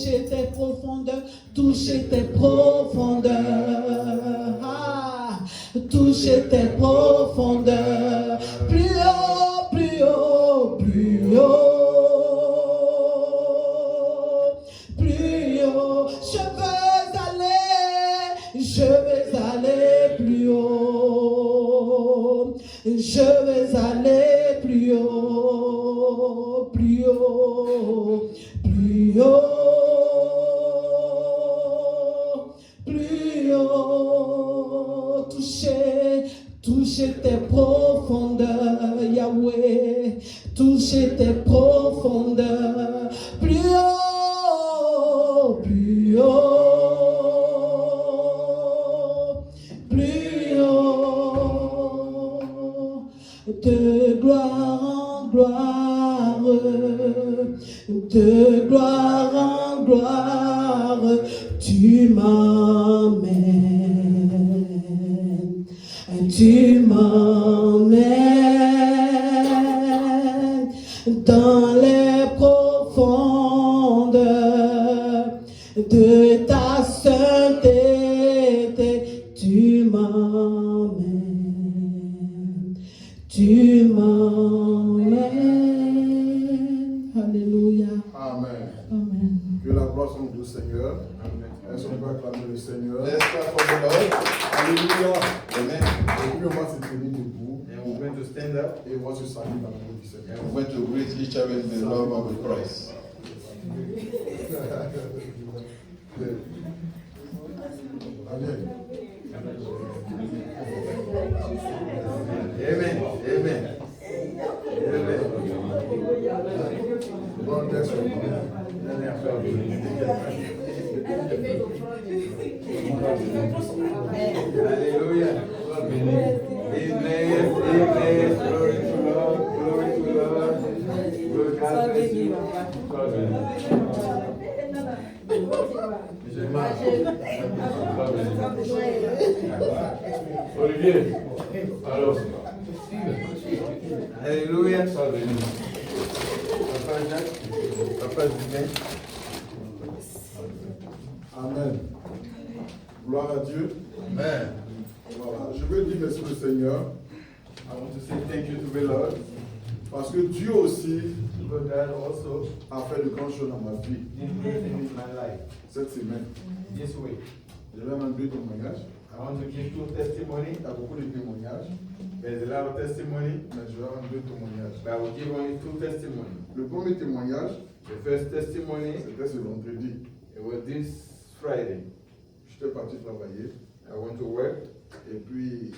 toucher tes profondeurs, toucher tes profondeurs. Ah, toucher tes profondeurs. Plus haut, plus haut, plus haut. Plus haut, je veux aller plus haut, je veux aller plus haut, plus haut, plus haut, plus haut, toucher tes profondeurs, Yahweh, toucher tes profondeurs, plus haut, plus haut. De gloire en gloire, de gloire en gloire, tu m'emmènes, tu m'emmènes dans les profondeurs de ta sainteté, tu m'emmènes. Tu m'emmènes. Alléluia. Amen. Amen. Que la gloire soit au Seigneur. Est-ce qu'on peut acclamer le Seigneur? Let's clap for the Lord. Alléluia. Amen. Et puis on va se tenir debout. And we're going to stand up Et on va se saluer dans le nom du Seigneur. and we're going to greet each other in the love of Christ. Amen. Amen. Amen. Amen. Bonne personne. Hallelujah. Amen. Amen. Glory to Lord. Glory to Lord. God bless you. God bless you. Olivier, alors, Alléluia. Papa Jacques, Papa Julien. Amen. Gloire à Dieu. Amen. Voilà. Je veux dire merci au Seigneur. I want to say thank you to the Lord. Parce que Dieu aussi Because God also a fait de grandes choses dans ma vie did great things in my life. cette semaine. This week, Je vais même deux témoignages. I want to give two testimonies. Il y a beaucoup de témoignages, There's a lot of testimony, mais je vais même deux témoignages. but I will give only two testimonies. Le premier témoignage, The first testimony, c'était ce vendredi. it was this Friday. J'étais parti travailler I went to work et puis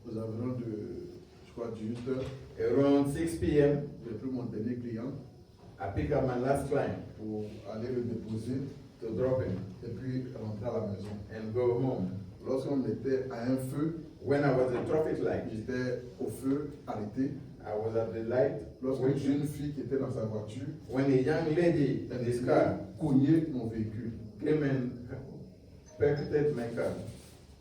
aux environs de, je crois, 18h, around 6 p.m. j'ai pris mon dernier client I picked up my last client pour aller le déposer to drop him et puis rentrer à la maison. and go home. Lorsqu'on était à un feu, When I was at the traffic light, j'étais au feu, arrêté. I was at the light. Lorsqu'une jeune fille qui était dans sa voiture, When a young lady in his car cogné mon véhicule. came and percuted my car.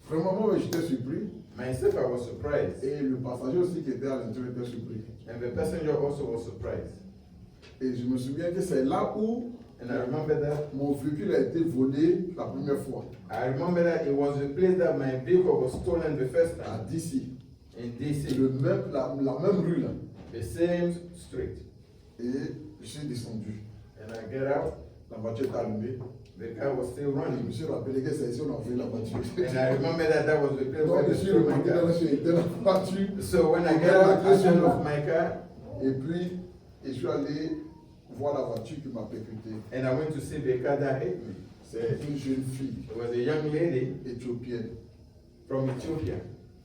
Vraiment, moi, j'étais surpris. Myself, I was surprised. Et le passager aussi qui était à l'intérieur était surpris. And the passenger also was surprised. Et je me souviens que c'est là où And I remember that. mon véhicule a été volé la première fois, I remember that it was the place that my vehicle was stolen the first à time. DC. In C'est DC. la même rue là. The same street. Et je suis descendu. And I get out. La voiture est allumée. The car was still Je running. me suis rappelé que c'est ici qu'on a volé la voiture. And I remember that was the place Donc where je they suis stole my remonté dans car. la voiture. So when I get out, I turned off my car Et puis, je suis allé voir la voiture qui m'a percuté. and I went to see the car that hit me. C'est une jeune fille It was a young lady éthiopienne. from Ethiopia.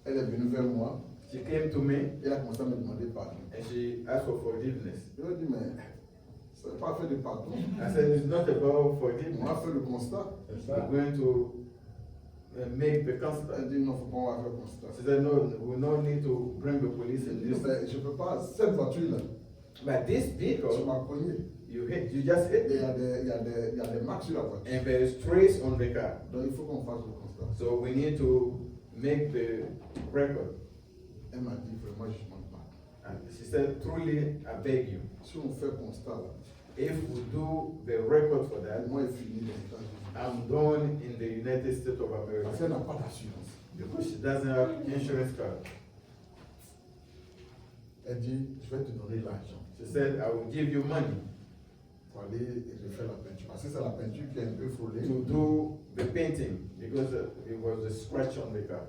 Elle est venue vers moi She came to me et elle a commencé à me demander pardon. and she asked for forgiveness. Je lui ai dit, mais ça n'est pas fait de pardon. I said, it's not about On a forgiveness. fait le constat. We're going to make the Elle constant. dit, non, il ne faut pas on va faire le constat. She said, no, we no need to bring the police in this. Je ne peux pas, cette voiture-là, But this tu vehicle, m'as cogné. you just hit Et il y it. a il y a des marques sur la voiture. And there is trace on the car. Donc il faut qu'on fasse le constat. So we need to make the record. Elle m'a dit, vraiment, je ne demande pas. And she said, truly, I beg you. Si on fait le constat, là, if we do the record for that, moi, est fini les États-Unis. I'm done in the United States of Parce America qu'elle n'a pas d'assurance. because she doesn't have insurance card. Elle dit, je vais te donner l'argent She said, I will give you money pour aller et refaire la peinture. Parce que c'est la peinture qui est un peu frôlée. to do the painting because it was a scratch on the car.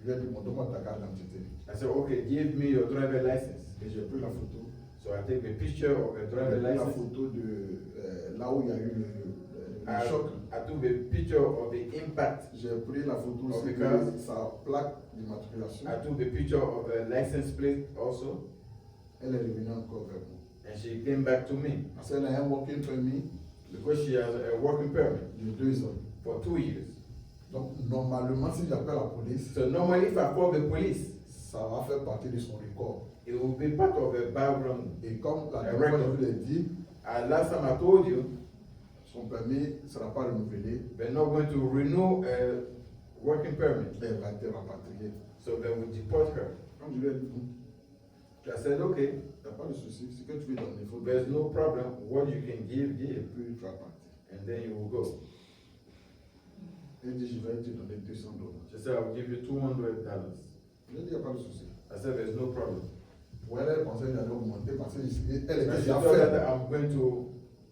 Je lui ai dit, bon, donne-moi ta carte d'identité. I said, okay, give me your driver license. Et j'ai pris la photo. So I take the picture of the J'ai driver pris la license. photo de là où il y a eu le choc. I took the picture of the impact. J'ai pris la photo aussi Ok. de sa plaque d'immatriculation. I took the picture of the license plate also. Elle est revenue encore vers moi. And she came back to me Parce qu'elle a un working permit because she has a working permit de 2 ans. for 2 years. Donc, normalement, si j'appelle la police, So normally if I call the police, ça va faire partie de son record. it will be part of a background. Et comme la Un dernière fois, record. je vous l'ai dit, Last time I told you, son permis ne sera pas renouvelé. they're not going to renew a working permit. Elle va être rapatriée. So they will deport her. Quand je lui ai dit, I said, okay, il n'y a pas de souci, ce que tu veux donner, il faut there's no problem. What you can give, Et give. puis, tu vas partir. And then you will go. Elle dit, je vais te donner $200. She said, I will give you $200. Je lui ai dit, il n'y a pas de souci. I said, there's no problem. Pour elle, elle pensait qu'elle allait augmenter parce qu'elle était And she déjà thought that faite. I'm going to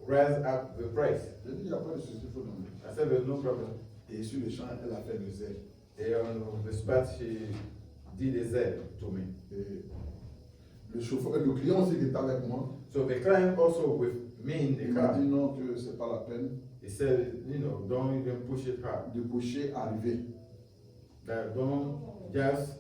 raise up the price. Je lui ai dit, il n'y a pas de souci, il faut donner. I said, there's no problem. Et sur le champ, elle a fait le zèle. Et on the spot, she did a Z to me. Et le chauffeur, le client aussi qui était avec moi, So the client also with me in the il m'a car, dit non, que c'est pas la peine he said, you know, don't even push it hard. de boucher, arriver. That don't just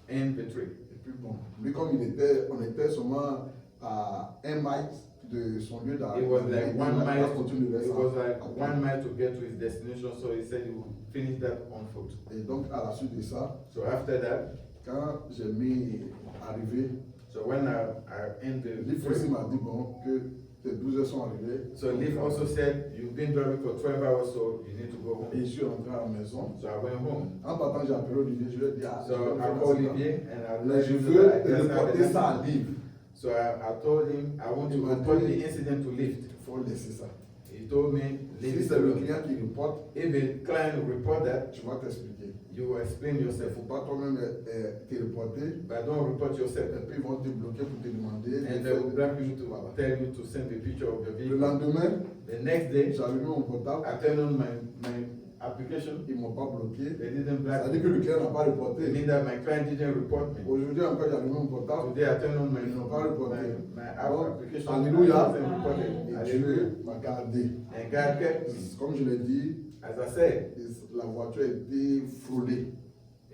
end the trip. Et puis bon, lui comme on était seulement à 1 mile de son lieu d'arrivée. It was like 1 mile. continuer It was like à 1 mile to get to his destination. So he said he would finish that on foot. Et donc à la suite de ça, So after that, quand j'ai mis arrivé, so when I end the Liv aussi trip, m'a dit bon, que les 12 heures sont arrivées. so Liv also said, you've been driving for 12 hours, so you need to go Et je home. suis rentré à la maison. So I went home. En partant, j'ai appelé Olivier, je lui ai dit, ah, So je vais I faire called ça. Olivier and I Mais let je him veux know that I just had reporter an ça à accident. Liv. So I told him I want to Il m'a report dit- the incident to Lyft. Il faut laisser ça. He told me, Si leave it c'est le alone. client qui reporte, If the client report that, tu vas t'expliquer. you will explain Il ne yourself. faut pas toi-même te reporter. But don't report yourself. Et puis ils vont te bloquer pour te demander. And de they will faire- block you to Voilà. tell you to send the picture of your Le vehicle. lendemain, The next day, j'ai allumé mon portable. I turned on my application. Ils ne m'ont pas bloqué. They didn't Ça block veut dire me. que le client n'a pas It reporté. means that my client didn't report me. Aujourd'hui encore, j'ai allumé mon portable. Today I turned on Ils n'ont pas reporté. my app Donc, application. Alléluia. I wasn't reported. Et Hallelujah. Dieu m'a gardé. And God kept me. Comme je l'ai dit, As I said, la voiture a été frôlée.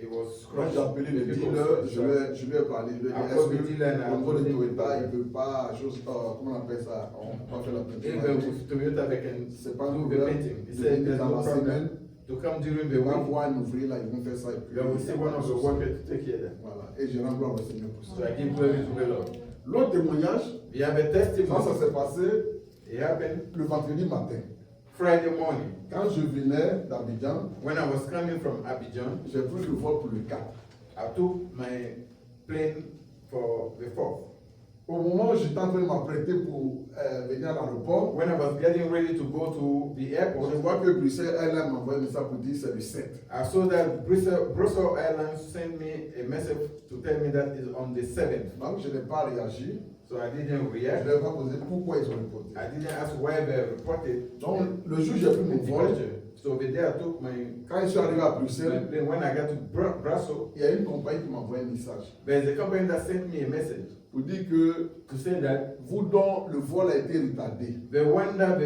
it was Quand j'ai appelé le People dealer, was je lui ai parlé. Je lui ai I dit, called the est-ce dealer and I que au niveau de told him- Toyota, il ne peut pas, comment on appelle ça, on peut pas faire la peinture. Even with Toyota, they can C'est pas un do the problème. painting. He Je said dis there's dans no la problem semaine, to come during the on va week. voir un ouvrier là, ils vont faire ça. Et puis, They will see one of the workers to take care of that. Voilà. Et je rends gloire au Seigneur pour So ça. I give glory to the Lord. L'autre témoignage, We have a quand ça testimony. s'est passé It happened le vendredi matin. Friday morning Quand je venais d'Abidjan, when I was coming from Abidjan. j'ai pris le vol pour le Cap. I took my plane for the 4th. Au moment où j'étais en train de m'apprêter pour venir à l'aéroport, When I was getting ready to go to the je airport, vois que Bruxelles Airlines m'a envoyé un message pour dire c'est le 7. I saw that Brussels Airlines sent me a message to tell me that it's on the 7th. Donc je n'ai pas réagi. So I didn't Je react. ne vais pas poser pourquoi ils ont reporté. I didn't ask why they reported. Donc le jour où j'ai pris mon the vol, question. So the day I took my quand je suis arrivé à Bruxelles, plane, when I got to Brussels, il y a une compagnie qui m'a envoyé un message there's a company that sent me a message pour dire que to say that vous dont le vol a été retardé the one that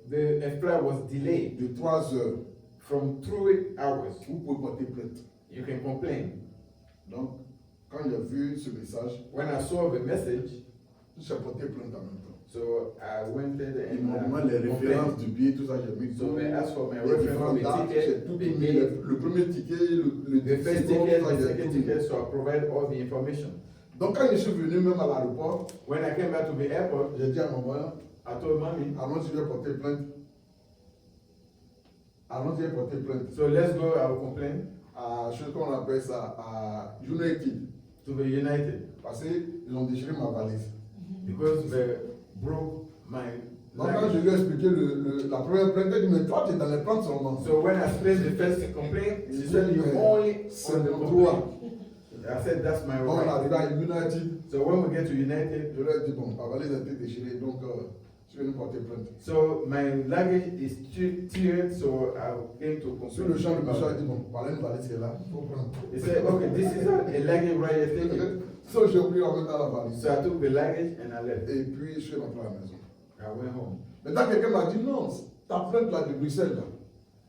the flight was delayed de 3 heures, from 3 hours, vous pouvez porter plainte. you can complain. Donc quand j'ai vu ce message, When I saw the message, j'ai porté plainte en même temps. so I went there Ils and m'ont demandé les références complained. du billet, tout ça, j'ai mis So tout. they asked for my Les reference différentes for the dates, j'ai ticket, tout the mis. date, Le premier ticket, le the first second, ticket, ça, the j'ai second tout mis. ticket, so I provide all the information. Donc quand je suis venu même à l'aéroport, When I came back to the airport, j'ai dit à maman, I told mommy, allons-y, je vais porter plainte. Allons-y, je vais porter plainte. so let's go, I will complain À, je sais comment on appelle ça, à United. to the United. Parce qu'ils ont déchiré ma valise. because they broke my Donc quand je luggage. lui ai expliqué la première plainte, elle dit, mais toi tu es dans les plaintes seulement. So when I explained the first complaint, she said you only C'est on the mon complaint. droit. I said that's my Quand on right. arrive à United, So when we get to United, je lui ai dit, bon, ma valise a été déchirée, donc tu veux nous porter plainte. so my luggage is teared, so I came to Sur le champ, complain le monsieur a about dit, it. bon, voilà une valise qui est là, il faut prendre. He said, okay, this is a luggage right here, take it. So j'ai oublié en mettre dans la valise. So I took the luggage and I left. Et puis je suis rentré à la maison. I went home. Maintenant quelqu'un m'a dit, non, ta plainte là de Bruxelles, là,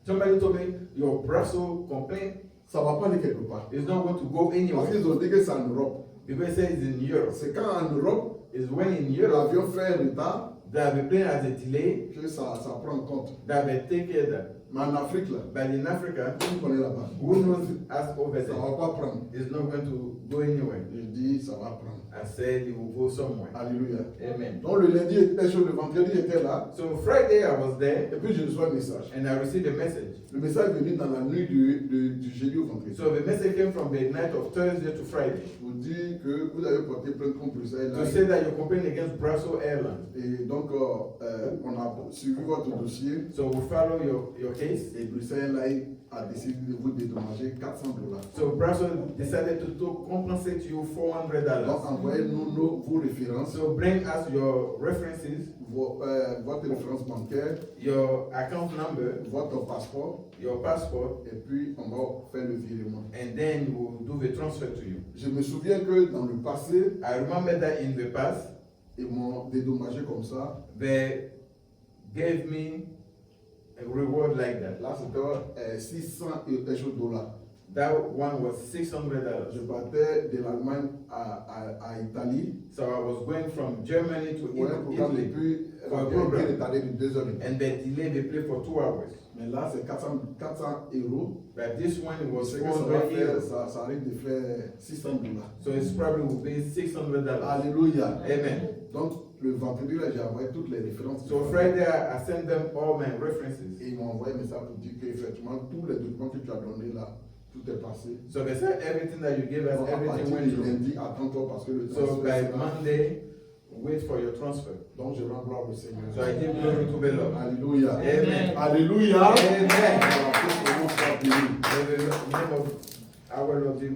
Somebody told me your Brussels complaint ça ne va pas aller quelque part. is not going to go Parce anywhere qu'ils ont dit que c'est en Europe. because it says it's in Europe. C'est quand en Europe, It's when in Europe l'avion fait un retard, that the plane has a delay que ça prend en compte. that they take care of that. Mais en Afrique, là, But in Africa, tout connaît là-bas. who knows us over Ça ne there? va pas prendre. It's not going to go anywhere. Je dis, ça va prendre. I said it will go somewhere. Alléluia. Amen. Donc le lundi était chaud, le vendredi était là. So Friday I was there Et puis je reçois un message. and I received a message. Le message est venu dans la nuit du jeudi au vendredi. So the message came from the night of Thursday to Friday Vous dit que vous avez porté plainte contre Bruxelles. to say that you're complaining against Brussels Airlines. Et donc, on a suivi votre dossier. So we follow your case. Et Bruxelles a décidé de vous dédommager $400. So Brussels decided to compensate you Donc, $400. envoyez-nous vos références, So bring us your references, votre référence bancaire, your account number, votre passeport, your passport, et puis on va faire le virement. and then we'll do the transfer to you. Je me souviens que dans le passé, I remember that in the past, ils m'ont dédommagé comme ça. they gave me a reward like that. Là, c'était 600 et quelque chose $. That one was Je $600. partais de l'Allemagne à Italie. So I was going from Germany to Pour un programme Italy, depuis For a la program. vérité retardée de 2 heures. and they delayed the play for 2 hours. Mais là, c'est 400 €. But this one was C'est que ça, va 400 faire, euros. ça arrive de faire $600. So it's probably will be $600. Alléluia. Amen. Donc, le vendredi, là, j'ai envoyé toutes les références. So Friday I sent them all my references. Et ils m'ont envoyé un message pour dire qu'effectivement, tous les documents que tu as donnés là, tout est passé. So they said everything that you gave us, Donc, à everything partir went du through. lundi, attends-toi parce que le So transfert by sera- Monday, wait for your transfer. Donc, je rends gloire au Seigneur. So I give glory to the Lord. Alléluia. Amen. Alléluia. Amen. Voilà, que son nom soit béni. May the name of our Lord be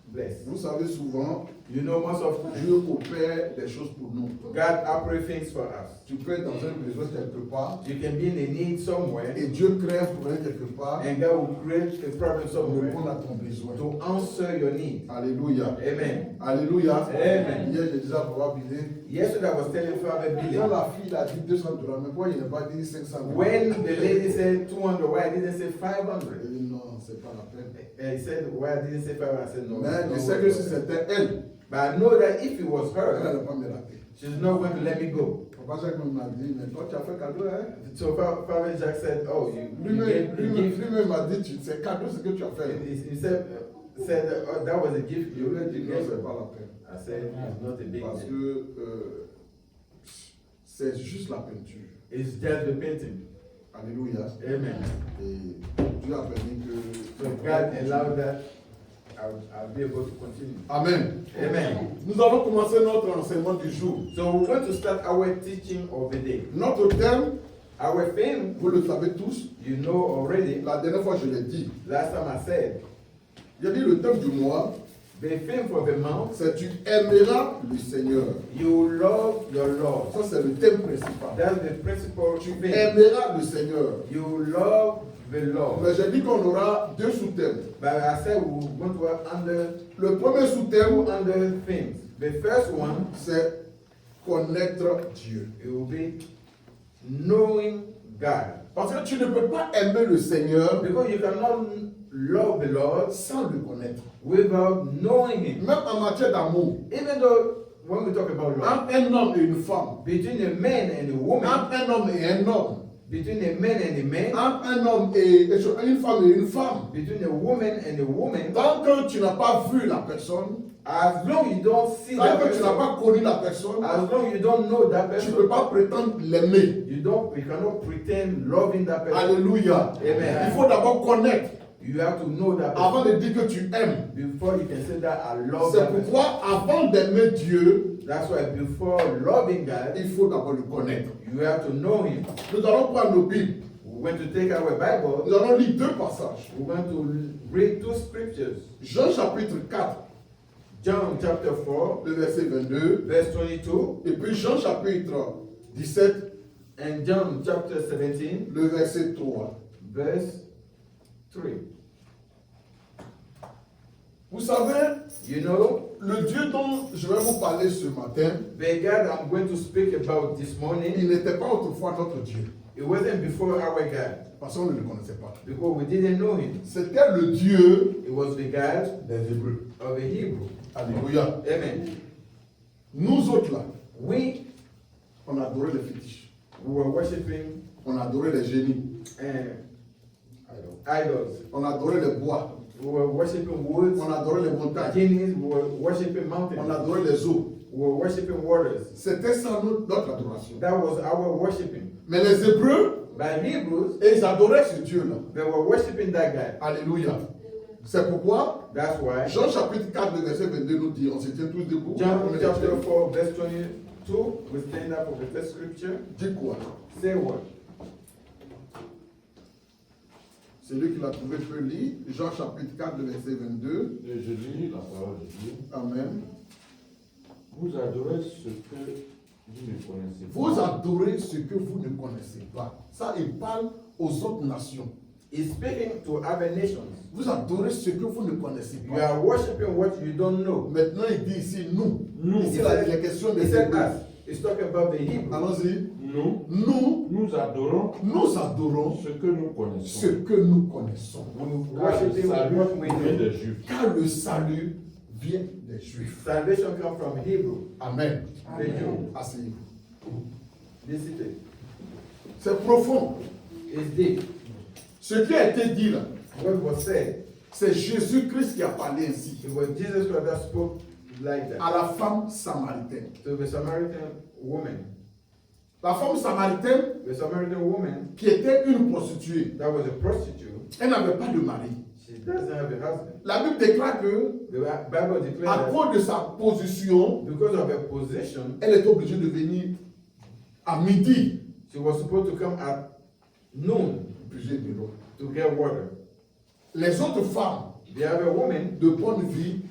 blessed. Vous savez souvent, You know, most of Dieu opère des choses pour nous. God operates things for us. Tu peux être dans un besoin quelque part You can be in a need somewhere, et Dieu crée un problème quelque part and God will create a problem pour somewhere répondre à ton besoin. to answer your need. Alléluia. Amen. Alléluia. Amen. Hier, je disais à Papa Billy, Yesterday I was telling Father quand Billy, la fille a dit $200, mais pourquoi il n'a pas dit 500 $? when the lady said 200, why I didn't say Il 500? dit non, c'est pas la peine. And he said, why I didn't say 500? I said, no. Mais no je sais way. que si c'était elle, But I know that if it was elle her, n'allait pas me rater. she's not going to let me go. Papa Jacques m'a dit, mais toi tu as fait cadeau, hein? So Father Jack said, oh, you Lui-même gave a gift. lui-même m'a dit, c'est cadeau ce que tu as fait. He said, oh, that was a gift Je you lui ai dit, non, gave. c'est pas la peine. I said, it's not a big Parce deal. que c'est juste la peinture. It's just the painting. Alléluia. Amen. Et Dieu a permis que. So God allowed that. I'll be able to continue. Amen. Amen. Nous allons commencer notre enseignement du jour. So we're going to start our teaching of the day. Notre thème, Our theme, vous le savez tous, you know already. la dernière fois je l'ai dit. Last time I said, J'ai dit le thème du mois, the theme for the month, c'est tu aimeras le Seigneur. you love your Lord. Ça c'est le thème principal. That's the principal Tu thing. aimeras le Seigneur. You love the Lord. Mais j'ai dit qu'on aura deux sous-thèmes. But I said we're going to have under Le premier two sous-thème, under things. The first one, c'est connaître Dieu. it will be knowing God. Parce que tu ne peux pas aimer le Seigneur Because you cannot love the Lord sans le connaître. without knowing Him. Même en matière d'amour, Even though when we talk about love, entre un homme et une femme, between a man and a woman, entre un homme et un homme, between a man and a man, entre un homme et une femme et une femme, between a woman and a woman, tant que tu n'as pas vu la personne, as long you don't see tant that que tu n'as person, pas connu la personne, as long you don't know that tu ne person, peux pas prétendre l'aimer. you cannot pretend loving that person. Alléluia. Amen. Il faut d'abord connaître You have to know that person avant de dire que tu aimes. before you can say that I love C'est that person. pourquoi avant d'aimer Dieu, That's why before loving God, il faut d'abord le connaître. you have to know Him. Nous allons prendre nos Bibles. We're going to take our Bible. Nous allons lire deux passages. We're going to read two scriptures. Jean chapitre 4, John chapter 4, le verset 22. verse 22, Et puis Jean chapitre 17, and John chapter 17, le verset 3. verse 3. Vous savez, You know, le Dieu dont je vais vous parler ce matin, the God I'm going to speak about this il morning, n'était pas autrefois notre Dieu. it wasn't before our God, Parce qu'on ne le connaissait pas. because we didn't know Him. C'était le Dieu It was the God des Hébreux. of the Hebrew. Alléluia. Amen. Nous autres là, We on adorait les fétiches. were worshiping On adorait les génies. idols. On adorait les bois. We were worshiping woods, On adorait les montagnes. guineas, we were worshiping On mountains, adorait les eaux. we were worshiping waters. C'était ça notre adoration. That was our worshiping. Mais les Hébreux, By Hebrews, ils adoraient ce Dieu-là. they were worshiping that guy. Alléluia. C'est pourquoi That's why Jean chapitre 4, le verset 22 nous dit, on se tient tous debout. John On est chapter là. 4, verse 22, we stand up for the first scripture. Dis quoi? Say what? Celui qui l'a trouvé peut lire. Jean chapitre 4, le verset 22. Et je lis la parole de Dieu. Amen. Vous adorez ce que vous ne connaissez pas. Vous adorez ce que vous ne connaissez pas. Ça, il parle aux autres nations. He's speaking to other nations. Vous adorez ce que vous ne connaissez You pas. are worshiping what you don't know. Maintenant, il dit ici nous. Nous. Ici, là, il est question He des said Hébreux. us. He's talking about the Hebrew. Allons-y. Nous adorons Nous adorons ce que nous ce connaissons. que nous connaissons. We Car le worshiping salut what we vient know. des Juifs. Car le salut vient des Juifs. Salvation comes from Hebrew. Amen. The Jew. Asseyez-vous. This is it. C'est profond. It's deep. Ce qui a été dit là, What was said, c'est Jésus-Christ qui a parlé ainsi it was Jesus Christ that spoke like that à la femme samaritaine. to the Samaritan woman. La femme samaritaine, The Samaritan woman qui était une prostituée, that was a prostitute, elle n'avait pas de mari. she doesn't have a husband. La Bible déclare que, The Bible à declares that cause de sa position, because of her position, elle est obligée de venir à midi. she was supposed to come at noon Obligée de l'eau. to get water. Les autres femmes The other women de bonne vie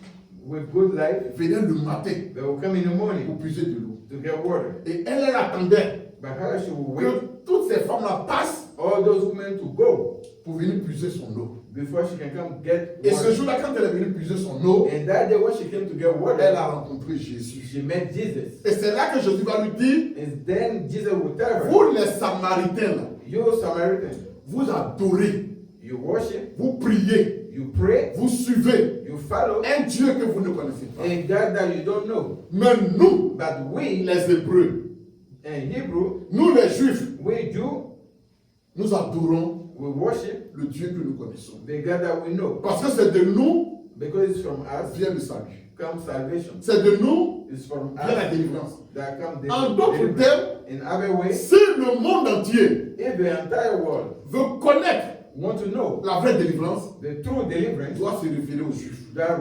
with good life, venaient le matin they will come in the morning pour puiser de l'eau. to get water. Et elle attendait But her, she will que wait toutes ces femmes-là passent all those women to go pour venir puiser son eau. before she can come get Et ce water. jour-là, quand elle est venue puiser son eau, And that day when she came to get elle water, a rencontré Jésus. she met Jesus. Et c'est là que Jésus va lui dire, And then Jesus will tell her, vous les Samaritains, là, you Samaritan, vous adorez, you worship, vous priez, you pray, vous suivez you follow un Dieu que vous ne connaissez pas. a God that you don't know. Mais nous, But we, les Hébreux, in Hebrew, nous les Juifs, we Jew, nous adorons we worship le Dieu que nous connaissons. the God that we know. Parce que c'est de nous Because it's from us vient le salut. comes salvation. C'est de nous It's from vient la us délivrance. that comes En d'autres deliverance. termes, In other ways, si le monde entier if the entire world veut connaître want to know la vraie délivrance, the true deliverance, doit se référer aux Juifs. that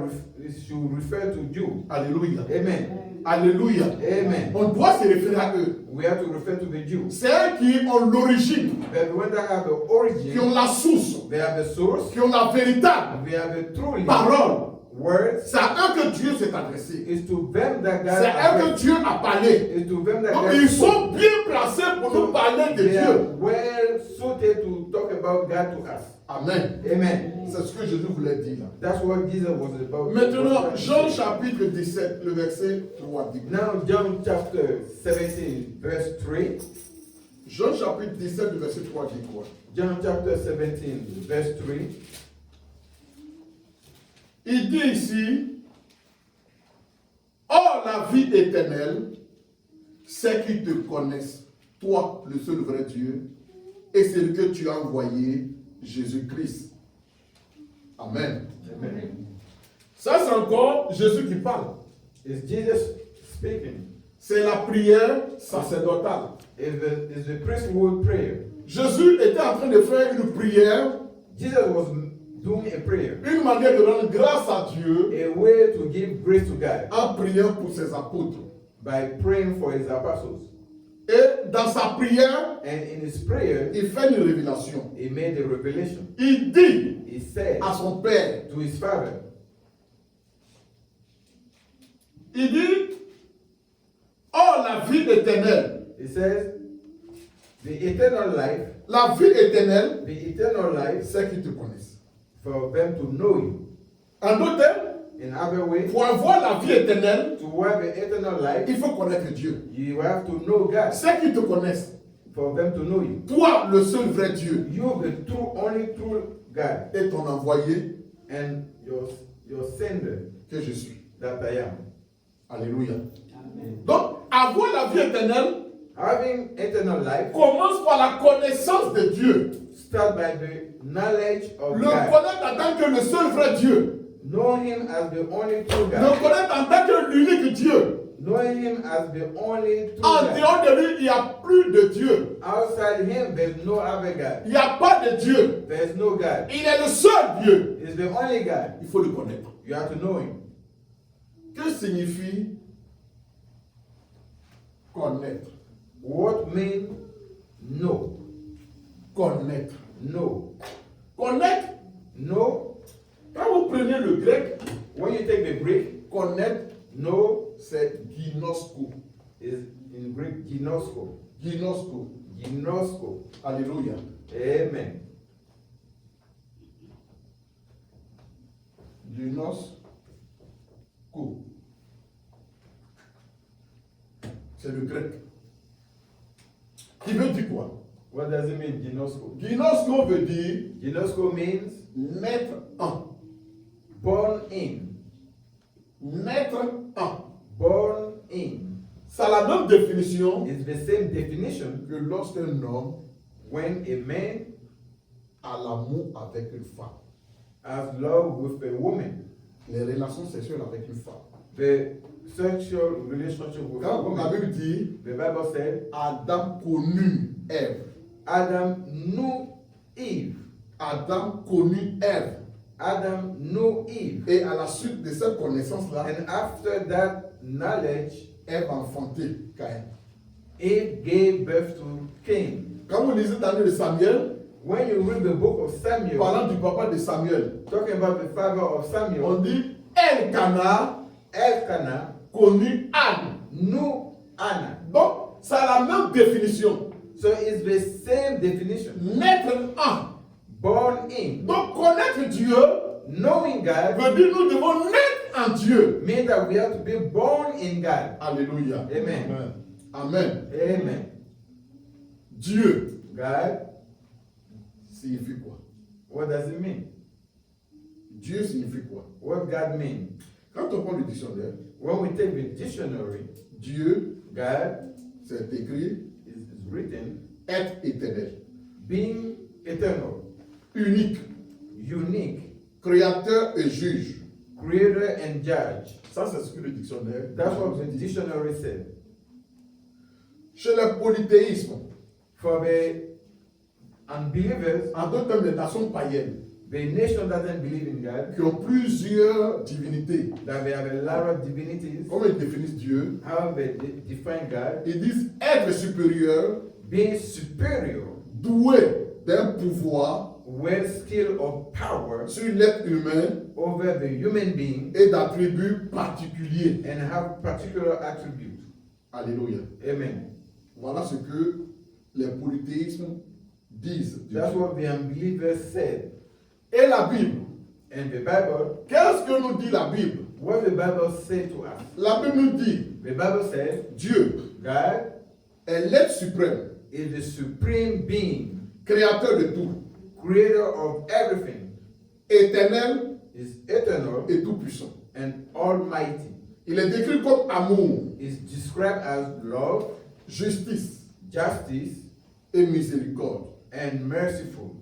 should refer to Jew. Alléluia. Amen. Alléluia. Amen. On doit se référer à eux. We have to refer to the Jew. C'est eux qui ont l'origine, But when they have the qui origin, ont la source, they have the source, qui ont la véritable they have the true parole. words. C'est à eux que Dieu s'est adressé. It's to them that God C'est à eux que addressed. Dieu a parlé. It's to them that Donc God ils spoke. sont bien placés pour nous parler de They are Dieu. well suited to talk about God to us. Amen. Amen. C'est ce que Jésus voulait dire là. That's what Jesus was about. Maintenant, Jean chapitre 17, le verset 3 dit. Now John chapter 17 verse 3. Jean chapitre 17, le verset 3 dit quoi? John chapter 17 verse 3. Il dit ici, or la vie éternelle, c'est qu'ils te connaissent, toi, le seul vrai Dieu, et celui que tu as envoyé, Jésus-Christ. Amen. Amen. Ça, c'est encore Jésus qui parle. Is Jesus speaking? C'est la prière sacerdotale. Is the priesthood prayer. Jésus était en train de faire une prière, Jesus was doing a prayer. une manière de rendre grâce à Dieu A way to give grace to God. en priant pour ses apôtres. by praying for his apostles. Et dans sa prière, And in his prayer, il fait une révélation. he made a revelation. Il dit He said à son père, to his father, il dit, oh la vie éternelle, he says, the eternal life, la vie éternelle, the eternal life, c'est qu'ils te connaissent. for them to know you. En d'autres termes, In other way, pour avoir la vie éternelle, to have the eternal life, il faut connaître Dieu. you have to know God. Ceux qui te connaissent, For them to know you. toi, le seul vrai Dieu, You, the true, only true God, et ton envoyé and your sender que je suis. that I am. Alléluia. Donc, avoir la vie éternelle Having eternal life, commence par la connaissance de Dieu. start by the knowledge of Le God. connaître en tant que le seul vrai Dieu. Know him as the only true Le God. connaître en tant que l'unique Dieu. Knowing him as the only true En God. dehors de lui, il n'y a plus de Dieu. Outside him, there's no other God. Il n'y a pas de Dieu. There's no God. Il est le seul Dieu. He's the only God. Il faut le connaître. You have to know him. Que signifie connaître? What means know? Connaître. Know. Connaître, Know, quand vous prenez le grec, when you take the Greek, connaître, know c'est ginosko. is in Greek ginosko. Ginosko. Ginosko. Alléluia. Amen. Ginosko. C'est le grec. Qui veut dire quoi? What does it mean, ginosko? Ginosko veut dire Ginosko means naître en. born in. Naître en. Born in. Ça a la même définition It's the same definition que lorsqu'un homme when a man a l'amour avec une femme. has love with a woman. Les relations sexuelles avec une femme. The sexual relationship with a Quand la woman. Bible dit The Bible said Adam connut Ève. Adam knew Eve. Adam connut Ève. Adam knew Eve. Et à la suite de cette connaissance-là, And after that knowledge, Ève a enfanté Caïn. Eve gave birth to Cain. Quand vous lisez dans le livre de Samuel, When you read the book of Samuel, parlant du papa de Samuel, talking about the father of Samuel, on dit Elkanah Elkanah connut Anne. knew Anna. Donc, ça a la même définition. So it's the same definition. Naître en. Born in. Donc, connaître Dieu Knowing God veut dire nous devons naître en Dieu. means that we have to be born in God. Alléluia. Amen. Amen. Amen. Dieu God, signifie quoi? what does it mean? Dieu signifie quoi? What God means? Quand on prend le dictionnaire, When we take the dictionary, Dieu, God c'est écrit is written être éternel, being eternal, unique, unique, créateur et juge. creator and judge. Ça, c'est ce que le dictionnaire That's what the dictionary said. Chez le polythéisme, For the unbelievers, en d'autres termes, les nations païennes, the nation doesn't believe in God, qui ont plusieurs divinités, that they have a lot of divinities, comment ils définissent Dieu? how they define God, Ils disent être supérieur, being superior, doué d'un pouvoir with skill or power sur l'être humain over the human being et d'attributs particuliers. and have particular attributes. Alléluia. Amen. Voilà ce que les polythéismes disent. de That's Dieu. what the unbelievers said. Et la Bible, And the Bible, qu'est-ce que nous dit la Bible? what the Bible said to us, La Bible nous dit, the Bible said, Dieu God est l'être suprême, is the supreme being, créateur de tout, creator of everything, éternel is eternal et tout-puissant. and almighty, Il est décrit comme amour, is described as love, justice justice, et miséricorde. and merciful,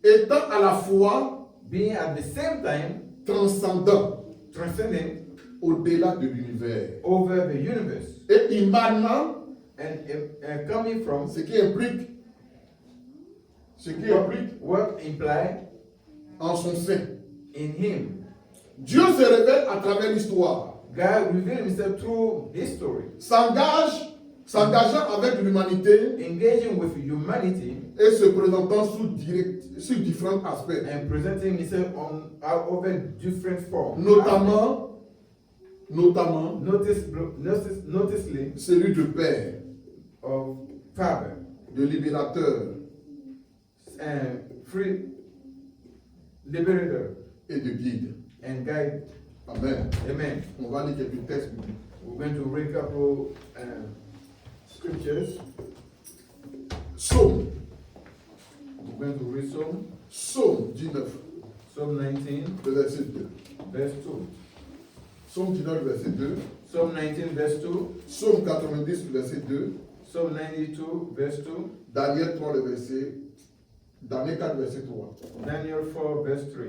Étant à la fois being at the same time transcendant transcendent au-delà de l'univers over the universe et immanent, and coming from ce qui implique what imply en son sein. in him. Dieu se révèle à travers l'histoire. God revealed himself through history, s'engageant avec l'humanité engaging with humanity et se présentant sur différents aspects, and presenting himself over different forms. Notamment Noticeably celui de Père, of Father de libérateur and free liberator et de guide. and guide. Amen. Amen. On va lire quelques textes bibliques. We're going to read a couple scriptures. Psaume, We're going to read Psaume 19, Psalm 19, le verset 2. verse 2. Psaume 19, le verset 2. Psalm 19, verse 2. Psaume 90, le verset 2. Psalm 92, verse 2. Daniel 3, le verset. Daniel 4, verset 3. Daniel 4, verse 3.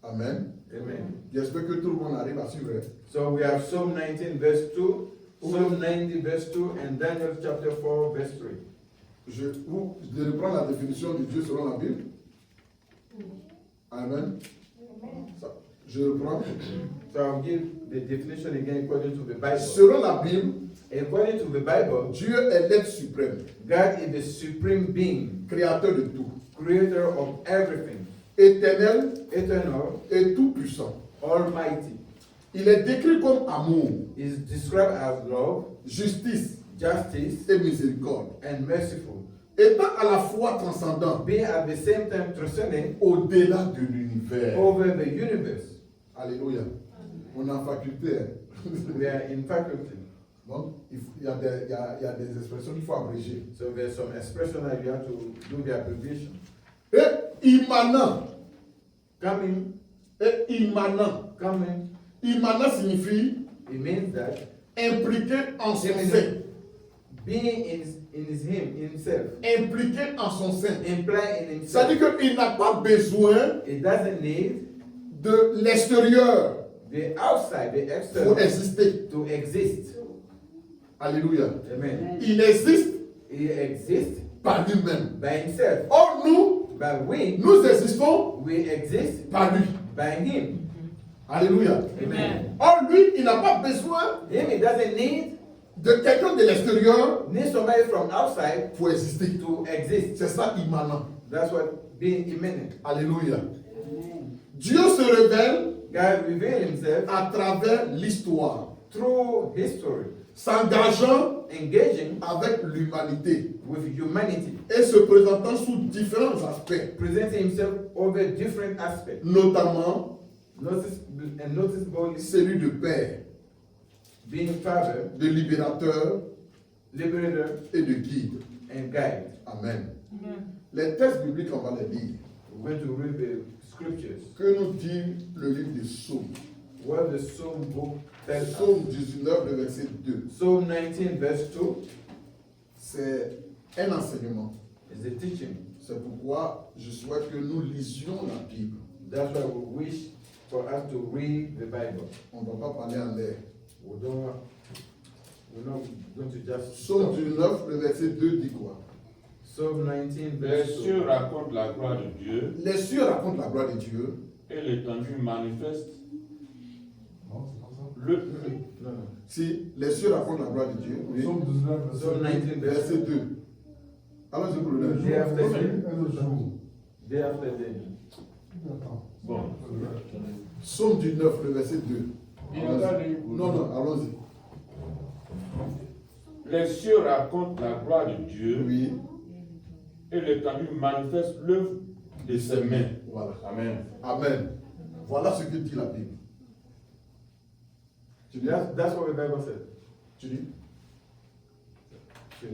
Amen. Amen. J'espère que tout le monde arrive à suivre. So we have Psalm 19, verse 2, Psalm 90, verse 2, and Daniel chapter 4, verse 3. Je reprends la définition de Dieu selon la Bible. Amen. Je reprends. So I'll give the definition again according to the Bible. Selon la Bible, According to the Bible, Dieu est l'être suprême, God is the supreme being, créateur de tout, creator of everything, éternel eternal, et tout-puissant. almighty. Il est décrit comme amour, Is described as love, justice justice, et miséricorde, and merciful, étant à la fois transcendant being at the same time transcending au-delà de l'univers. over the universe. Alléluia. On est en faculté. Hein. We are in faculty. Donc, il y a des expressions qu'il faut abréger. So there's some expression that you have to do the abbreviation. Et immanent. Coming, Et immanent. coming, Immanent signifie it means that impliqué en son sein. being in himself, Impliqué en son sein. imply in himself. C'est-à-dire qu'il n'a pas besoin It doesn't need de l'extérieur the outside, the pour external, exister. to exist. Alléluia. Amen. Il existe He exists par lui-même. by himself. Or nous, But nous existons we exist par lui. by him. Alléluia. Amen. Or lui, il n'a pas besoin Him, he doesn't need quelqu'un de l'extérieur somebody from outside pour exister. to exist. C'est ça immanent. That's what being immanent. Alléluia. Dieu se révèle God revealed himself à travers l'histoire, through history, s'engageant engaging avec l'humanité with humanity, et se présentant sous différents aspects, presenting himself over different aspects. notamment Noticeably celui de Père, being father, de libérateur liberator, et de guide. and guide. Amen. Les textes bibliques, on va les lire. We're going to read the scriptures. Que nous dit le livre des Psaumes? What the Psalm book tells us. Psaume 19, le verset 2. Psalm 19, verse 2 C'est un enseignement. is the teaching. C'est pourquoi je souhaite que nous lisions la Bible. That's why we wish for us to read the Bible. On ne va pas parler en l'air. We're not going to just Psaume stop. 19, le verset 2 dit quoi? Psalm 19, Les verse cieux 2. racontent la gloire de Dieu Les cieux racontent la gloire de Dieu. et l'étendue manifeste Non, c'est pas ça. le. No, no. Si, les cieux racontent la gloire de Dieu. Oui. Psaume 19, Psalm 19, verse Verset 2. Allons-y pour le Le lire. Day after day. le jour. Day after day. Attends. Bon. Psaume 19, le verset 2. Non, non, allons-y. Les cieux racontent la gloire de Dieu Oui. et l'étendue manifeste l'œuvre de ses mains. Voilà. Amen. Amen. Voilà ce que dit la Bible. Tu dis? That's what the Bible said. Tu dis? Chez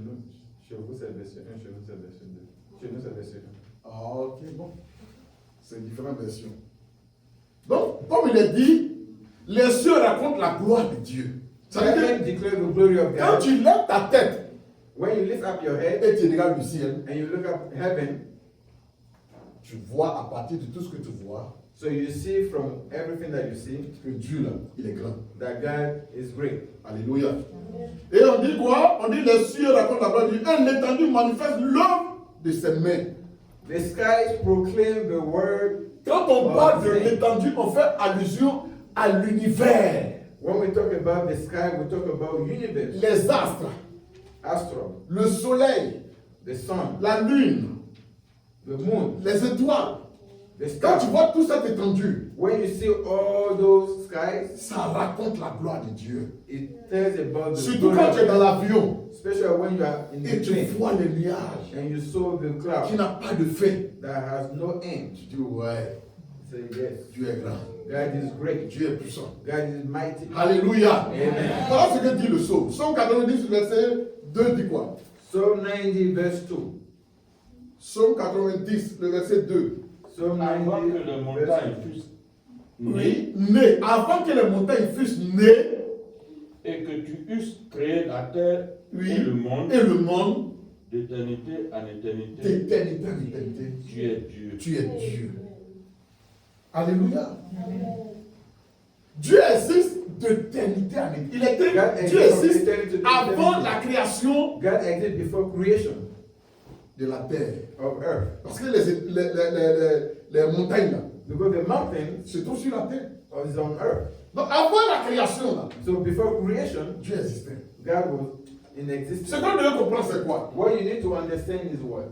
vous, c'est verset 1, chez nous, c'est verset 2. Chez nous, c'est verset 1. Ah, ok, bon. C'est différentes versions. Donc, comme il est dit, les cieux racontent la gloire de Dieu. Ça veut dire Heaven declare the glory of que quand God. tu lèves ta tête When you lift up your head et tu regardes le ciel, and you look up heaven, tu vois à partir de tout ce que tu vois so you see from everything that you see que Dieu, là, il est grand. that God is great. Alléluia. Et on dit quoi? On dit les cieux racontent la gloire de Dieu et l'étendue manifeste l'œuvre de ses mains. The skies proclaim the word. Quand on parle de l'étendue, on fait allusion à l'univers. When we talk about the sky, we talk about universe, les astres, astro, le soleil, the sun, la lune, the moon, les étoiles. the Quand tu stars. vois toute cette étendue, When you see all those skies, ça raconte la gloire de Dieu. it tells about the Surtout glory quand of tu es dans God. l'avion Especially when you are in et the tu plane vois les nuages and you saw the qui cloud n'a pas de fin. that has no end. Tu dis ouais, Say yes, Dieu est grand, God is great, Dieu est puissant. God is mighty. Alléluia. Amen. Voilà ce que dit le psaume. Psaume 90, verset 2 dit quoi? Psalm 90 verse 2. Psaume 90, le verset 2. Psalm Avant que 90 les verse montagnes fussent nées Oui, né. Avant que les montagnes fussent nées, et que tu eusses créé la terre oui, et le monde, et le monde, d'éternité en éternité, d'éternité en éternité, tu es Dieu. tu es Dieu. Alléluia. Dieu existe d'éternité en éternité. Dieu existe avant la création God existed before creation de la terre. of earth. Parce que les montagnes là, Because the mountains se trouvent sur la terre. is on earth. Donc avant la création là, So before creation, Dieu existait. God was in Ce existence. qu'on devait comprendre, c'est quoi? What you need to understand is what?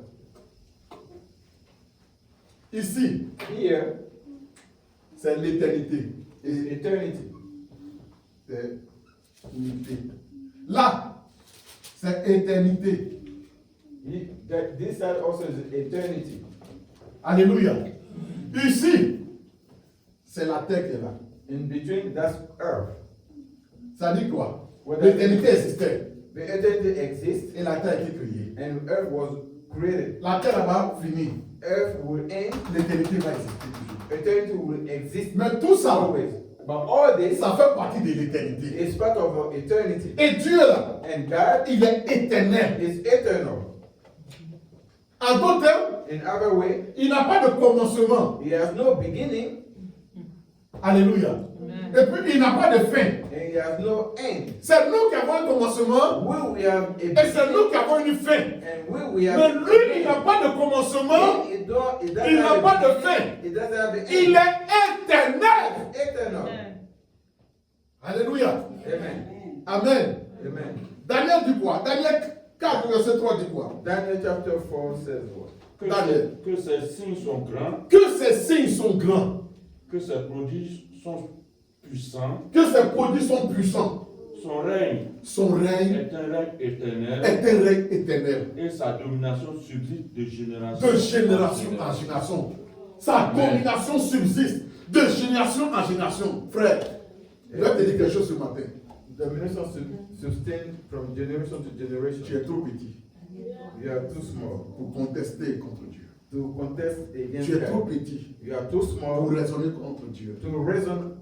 Ici, Here c'est l'éternité. is eternity. C'est unité. Là, c'est éternité. This side also is eternity. Alléluia. Ici, c'est la terre qui est là. In between, that's earth. Ça dit quoi? What does L'éternité it mean? existait The eternity exists et la terre a été créée. and earth was created. La terre là-bas finie. Earth will end, L'éternité va exister toujours. eternity will exist Mais tout ça, always. But all this ça fait partie de l'éternité. is part of eternity. Et Dieu là, And God il est éternel. is eternal. En d'autres termes, In other way, il n'a pas de commencement. he has no beginning Alléluia. Et puis il n'a pas de fin. and he has no end. C'est nous qui avons un commencement We have a et c'est nous beginning qui avons une fin. and we have Mais lui, il n'a pas de commencement, It doesn't il n'a have pas a de beginning, fin. It doesn't have an Il end. est éternel. Eternal. Alléluia. Amen. Amen. Amen. Daniel dit quoi? Daniel 4, verset 3 dit quoi? Daniel chapter 4 says what? Que ses signes sont grands, Que ses signes sont grands, que ses prodiges sont puissants, que ses produits sont puissants. son règne Son règne est un règne éternel est un règne éternel. et sa domination subsiste de génération De génération en génération. Sa domination subsiste de génération en génération. Frère, je vais te dire quelque chose ce matin. Domination sustained from generation to Tu generation. es trop petit You are too small pour contester contre Dieu. to contest against Tu es trop God. petit You are too pour small raisonner contre Dieu. to reason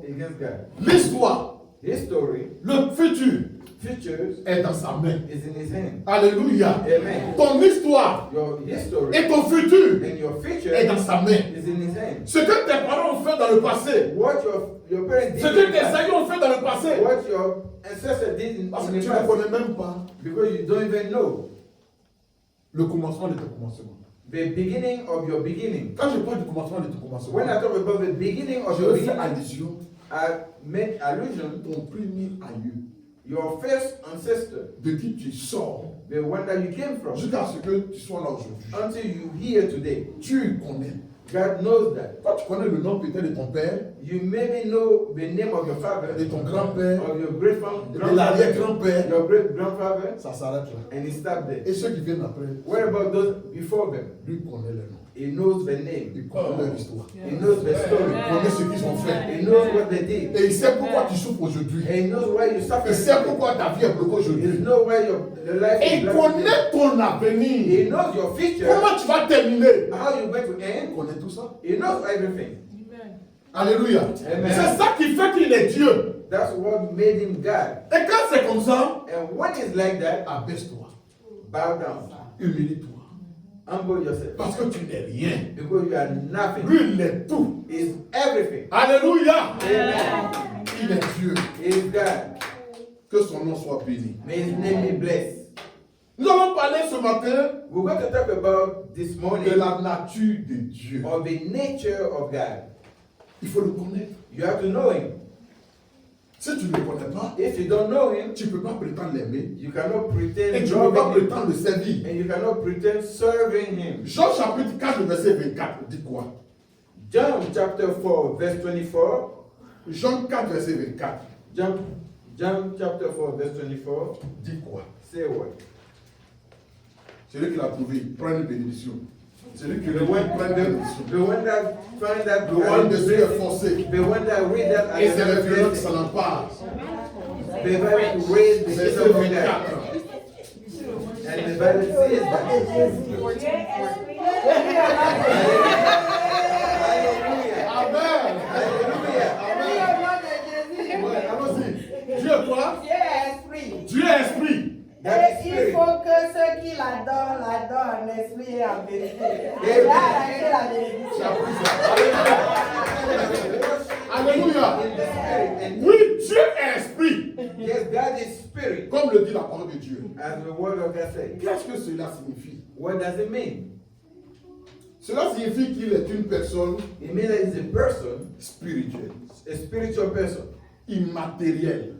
against God. L'histoire, History, le futur futures est dans sa main. is in His hand. Alléluia. Amen. Ton histoire Your history et ton futur and your future est dans sa main. is in His hand. Ce que tes parents ont fait dans le passé, What your parents did ce in que the tes past, aïeux ont fait dans le passé, what your ancestors did in parce que the tu ne past, connais même pas because you don't even know le commencement de ton commencement. the beginning of your beginning. Quand je parle du commencement de ton commencement, When I talk about the beginning of je your fais beginning, allusion I make allusion à ton premier aïeux, your first ancestor, de qui tu sors, the one that you came from, jusqu'à ce que tu sois là aujourd'hui. until you here today. Tu connais. God knows that. Toi, tu connais le nom peut-être de ton père, You maybe know the name of your father, de ton grand-père, of your great de grandfather, l'arrière-grand-père. your great grandfather, Ça s'arrête là. and he stopped there. Et ceux qui viennent après, What about those before them? lui connaît le nom. He knows the name. Il connaît leur histoire. He knows the Il story. connaît ce qu'ils ont fait. He knows what they did. Et il sait pourquoi tu souffres aujourd'hui. And he knows why you suffer. Il sait pourquoi ta vie est bloquée He aujourd'hui. knows why your life Et is il blocked. connaît ton He avenir. knows your future. Comment tu vas terminer? How you're going to Il end. connaît tout ça. He knows everything. Alléluia. Amen. C'est ça qui fait qu'il est Dieu. That's what made him God. Et quand c'est comme ça, And when it's like that, abaisse-toi. bow down. Humilie-toi. Humble yourself. Parce que tu n'es rien. Because you are nothing. Lui, il est tout. He's everything. Alléluia. Amen. Il est Dieu. He is God. Que son nom soit béni. May his name be blessed. Nous allons parler ce matin We're going to talk about this morning de la nature de Dieu. of the nature of God. Il faut le connaître. You have to know him. Si tu ne le connais pas, If you don't know him, tu ne peux pas prétendre l'aimer. you cannot Et pretend tu ne peux pas loving him. prétendre le servir. And you cannot pretend serving him. Jean chapitre 4, verset 24, dit quoi? John chapter 4, verse 24. Jean 4, verset 24, John chapter 4, verse 24. dit quoi? Say what? Celui qui l'a trouvé, prend une bénédiction. Celui qui The le voit, one, prend une bénédiction. the one that find that Le one de Dieu est forcé. the one that read that Et as c'est a référent qui blessing. s'en empare. The Bible read the Verset kingdom of 24. God. And the Bible says that. Hallelujah. Amen. Hallelujah. Amen. Ouais, allons-y. Dieu est quoi? Dieu est esprit. Dieu est esprit. That Et is il spirit. faut que ceux qui l'adorent en esprit et en vérité. Amen. Et là, c'est la bénédiction. Alléluia. In the spirit. And Oui, Dieu est esprit. yes, God is spirit, Comme le dit la parole de Dieu. as the word of God says. Qu'est-ce que cela signifie? What does it mean? Cela signifie qu'il est une personne It means that it's a person, spirituelle, a spiritual person, immatérielle.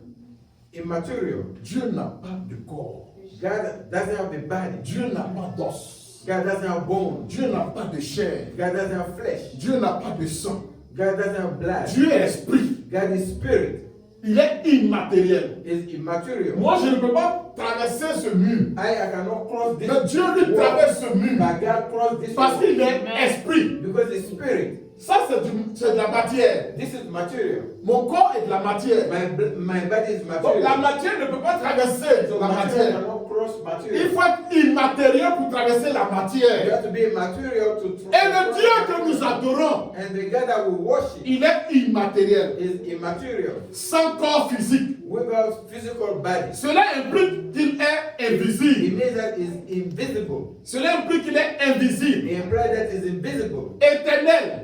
immaterial. Dieu n'a pas de corps. God doesn't have a body. Dieu n'a pas d'os. God doesn't have bones. Dieu n'a pas de chair. God doesn't have flesh. Dieu n'a pas de sang. God doesn't have blood. Dieu est esprit. God is spirit. Il est immatériel. Is immaterial. Moi, je ne peux pas traverser ce mur. I cannot cross this. Mais Dieu lui traverse ce mur. But God crossed this Parce wall. qu'il est esprit. Because it's spirit. Ça, c'est de la matière. This is material. Mon corps est de la matière. My body is Donc la material. matière ne peut pas traverser So la material matière. cannot cross Il material. faut être immatériel pour traverser la You matière. have to be material to Et le Dieu que nous adorons, And the God that we worship il est immatériel. is immaterial. Sans corps physique. Without physical body. Cela implique qu'il est It invisible. means that it's invisible. Cela implique qu'il est invisible. It implies that it's invisible. Éternel.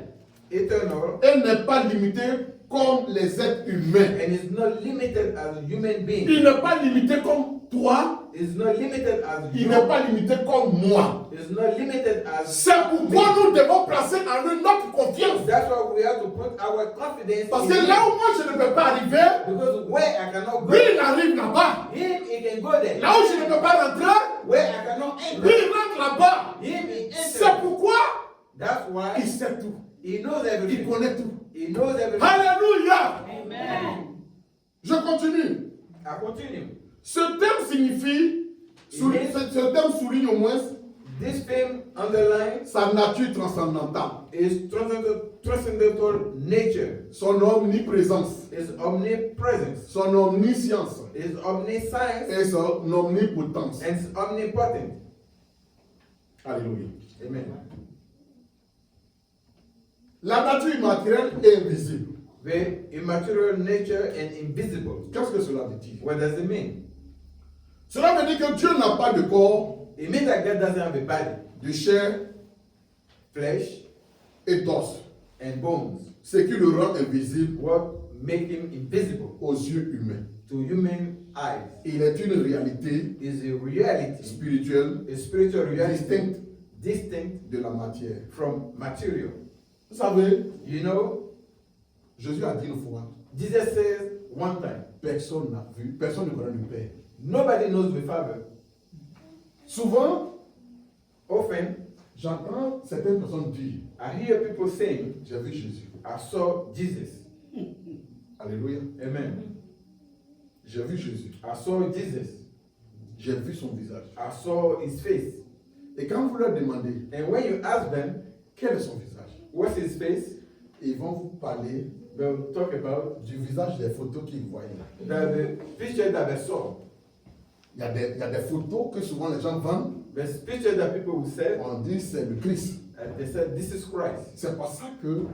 Eternal. Et n'est pas limité comme les êtres humains. And it's not limited as a human being. Il n'est pas limité comme toi. It's not limited as Il you. n'est pas limité comme moi. It's not limited as C'est pourquoi nous devons placer en lui notre confiance. That's why we have to put our confidence Parce in que him. là où moi je ne peux pas arriver, Because where I cannot go, lui il arrive là-bas. him he can go there. Là où je ne peux pas rentrer, Where I cannot lui enter, il rentre là-bas. him he C'est enters. pourquoi That's il why sait tout. he knows Il everything. connaît tout. He knows everything. Alléluia. Amen. Je continue. I continue. Ce thème signifie, ce thème souligne au moins This theme underlines sa nature transcendantale, is transcendental nature, son omniprésence, is omnipresence, son omniscience is omniscience, et son omnipotence. and is omnipotent. Alléluia. Amen. La nature immatérielle est invisible. The immaterial nature and invisible. Qu'est-ce que cela veut dire? What does it mean? Cela veut dire que Dieu n'a pas de corps, It means that God doesn't have a body, de chair flesh, et d'os, and bones. ce qui le rend invisible What make him invisible aux yeux humains. to human eyes Il est une réalité is a reality, spirituelle a spiritual reality distincte distinct de la matière. from material. Vous savez, You know, Jésus a dit une fois, Jesus says one time, personne n'a vu, personne ne connaît le Père. nobody knows the Father. Souvent, Often, j'entends certaines personnes dire, I hear people saying, j'ai vu Jésus. I saw Jesus. Alléluia. Amen. J'ai vu Jésus. I saw Jesus. J'ai vu son visage. I saw his face. Et quand vous leur demandez And when you ask them, quel est son visage, what's his face? ils vont vous parler They'll talk about du visage des photos qu'ils voyaient. the picture that they saw. Il y a des photos que souvent les gens vendent. The picture that people will say, On dit c'est le Christ. and they said, this is Christ. C'est pour ça que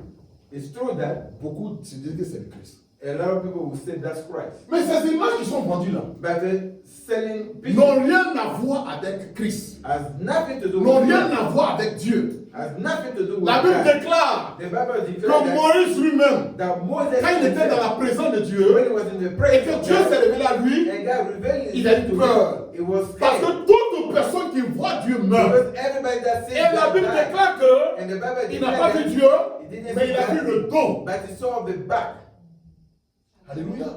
It's true that beaucoup se disent que c'est le Christ. a lot of people will say that's Christ. Mais ces images qui sont vendues là But the selling picture n'ont rien à voir avec Christ. has nothing to do N'ont with rien God. à voir avec Dieu. Has nothing to do with La Bible God. déclare The Bible que declares that, Moïse lui-même, that Moses, quand il était dans la présence de Dieu, when he was in the et presence que of Dieu God, s'est révélé à lui, and God revealed il a himself eu to peur. him, he was Parce scared. que toute personne qui voit Dieu meurt. Because everybody that sees Et la God Bible dies. déclare que And the Bible il n'a pas declares vu that Dieu, he didn't mais see il a vu God, le dos. but he saw the back. Alléluia.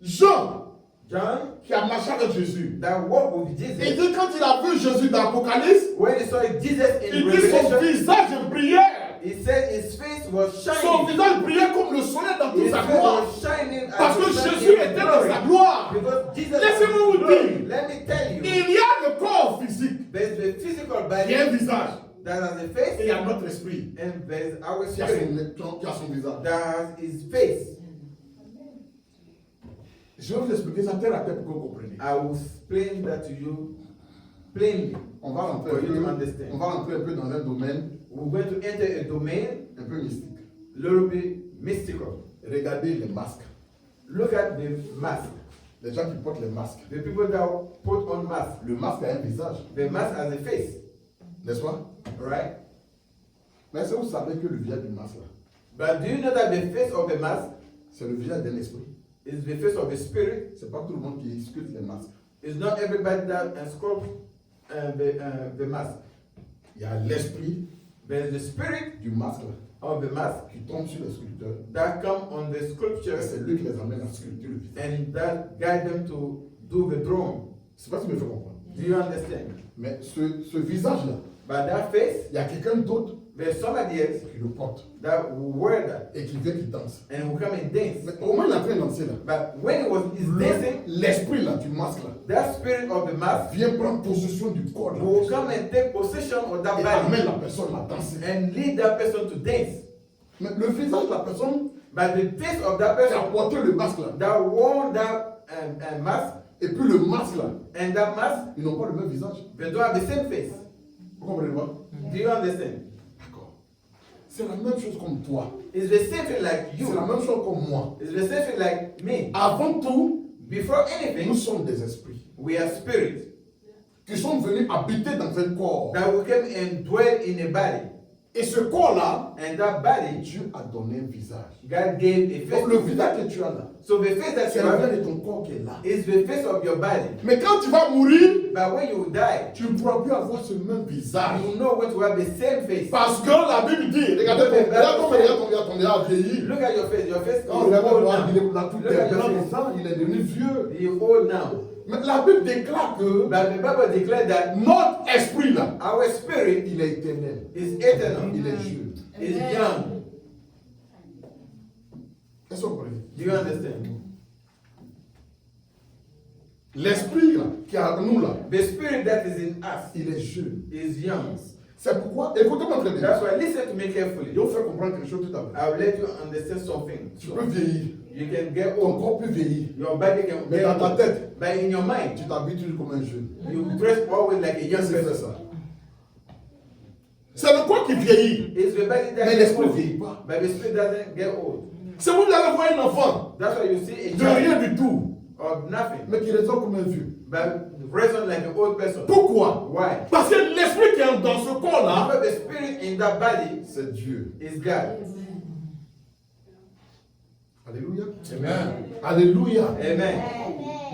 Jean, John, qui a marché avec Jésus, that walked with il Jesus, dit quand il a vu Jésus dans l'Apocalypse, when he saw Jesus in il dit son Revelation, visage brillait. he said his face was Son shining. visage brillait comme le soleil dans toute His sa face gloire. was shining Parce as que the sun Jésus in était dans glory. sa gloire. Because Jesus Laissez-moi was in vous glory. dire, Let me tell you, il y a le corps physique there's the physical qui body a un visage. that has a Et face, il y a notre esprit and there's our qui a spirit son visage. that has his face. Je vais vous expliquer ça terre à terre pour que vous compreniez. I will explain that to you plainly. On va rentrer For un you to peu, understand. on va rentrer un peu dans un domaine We're going to enter a domain un peu mystique. a little bit mystical. Regardez les masques. Look at the mask. Les gens qui portent les masques. The people that put on mask. Le masque a un visage, The mask has a face, n'est-ce pas? right? Mais est-ce que vous savez que le visage du masque, là, But do you know that the face of the mask c'est le visage d'un esprit? is the face of the spirit? C'est pas tout le monde qui sculpte les masques. It's not everybody that sculpts the mask. Il y a l'esprit There's the spirit du masque là, of the mask qui tombe sur le sculpteur. that come on the Et sculpture c'est lui qui les amène à sculpter le visage. and that guide them to do the drawing. C'est pas ce qui me fait comprendre. Do you understand? Mais ce visage-là, But that face, il y a quelqu'un d'autre there's somebody else qui le porte that will wear that et qui vient qui danse. and will come and dance. Mais au moins il est en train de danser là. But when he was dancing, L'esprit là, du masque là, that spirit of the mask vient prendre possession du corps de la will personne come and take possession of that et body amène la personne à danser. and lead that person to dance. Mais le visage de la personne But the face of that qui a person porté le masque là, that wore that mask et puis le masque là, and that mask, ils n'ont pas le même visage. they don't have the same face. Vous comprenez pas? Do you understand? D'accord. C'est la même chose comme toi. It's the same thing like C'est la you. même chose comme moi. It's the same thing like me. Avant tout, Before nous anything, sommes des esprits we are spirits qui sont venus habiter dans un corps. that will come and dwell in a body. Et ce corps-là, And that body, Dieu a donné un visage. God gave a face. Donc le visage que tu as là, So the face that c'est you la have vie de ton corps qui est là. is the face of your body. Mais quand tu vas mourir, But when you die, tu ne pourras plus avoir ce même visage. you know when to have the same face. Parce que la Bible dit, regardez ton a vieilli. Look at your face. Your face is Quand on old regarde now. il est là, tout Look at est blanc your comme face. ça, il est devenu vieux. He is old now. Mais la Bible déclare que But the Bible declares that notre esprit là, our spirit il est éternel. is eternal, Il est jeune. is young. Est-ce que vous comprenez? Do you understand? L'esprit là, qui est en nous là, The spirit that is in us il est jeune. is young. C'est pourquoi, écoutez-moi très bien. That's why listen to me Je carefully. vais vous faire comprendre quelque chose tout à l'heure. I will let you understand something. Tu peux vieillir, You can get ton old. corps peut vieillir. Your body can Mais get dans ta old. tête, But in your mind, tu t'habitues comme un jeune. you dress always like a young Qu'est-ce qui fait person. ça? C'est le corps qui vieillit. It's the body that Mais gets l'esprit ne old. vieillit pas. But the spirit doesn't get old. C'est vous allez voir un enfant That's why you see a de rien child du tout, of nothing, mais qui résonne comme un vieux. but reason like an old person. Pourquoi? Why? Parce que l'esprit qui est dans ce corps-là, Because the spirit in that body c'est Dieu. is God. Alléluia. Amen. Alléluia. Amen.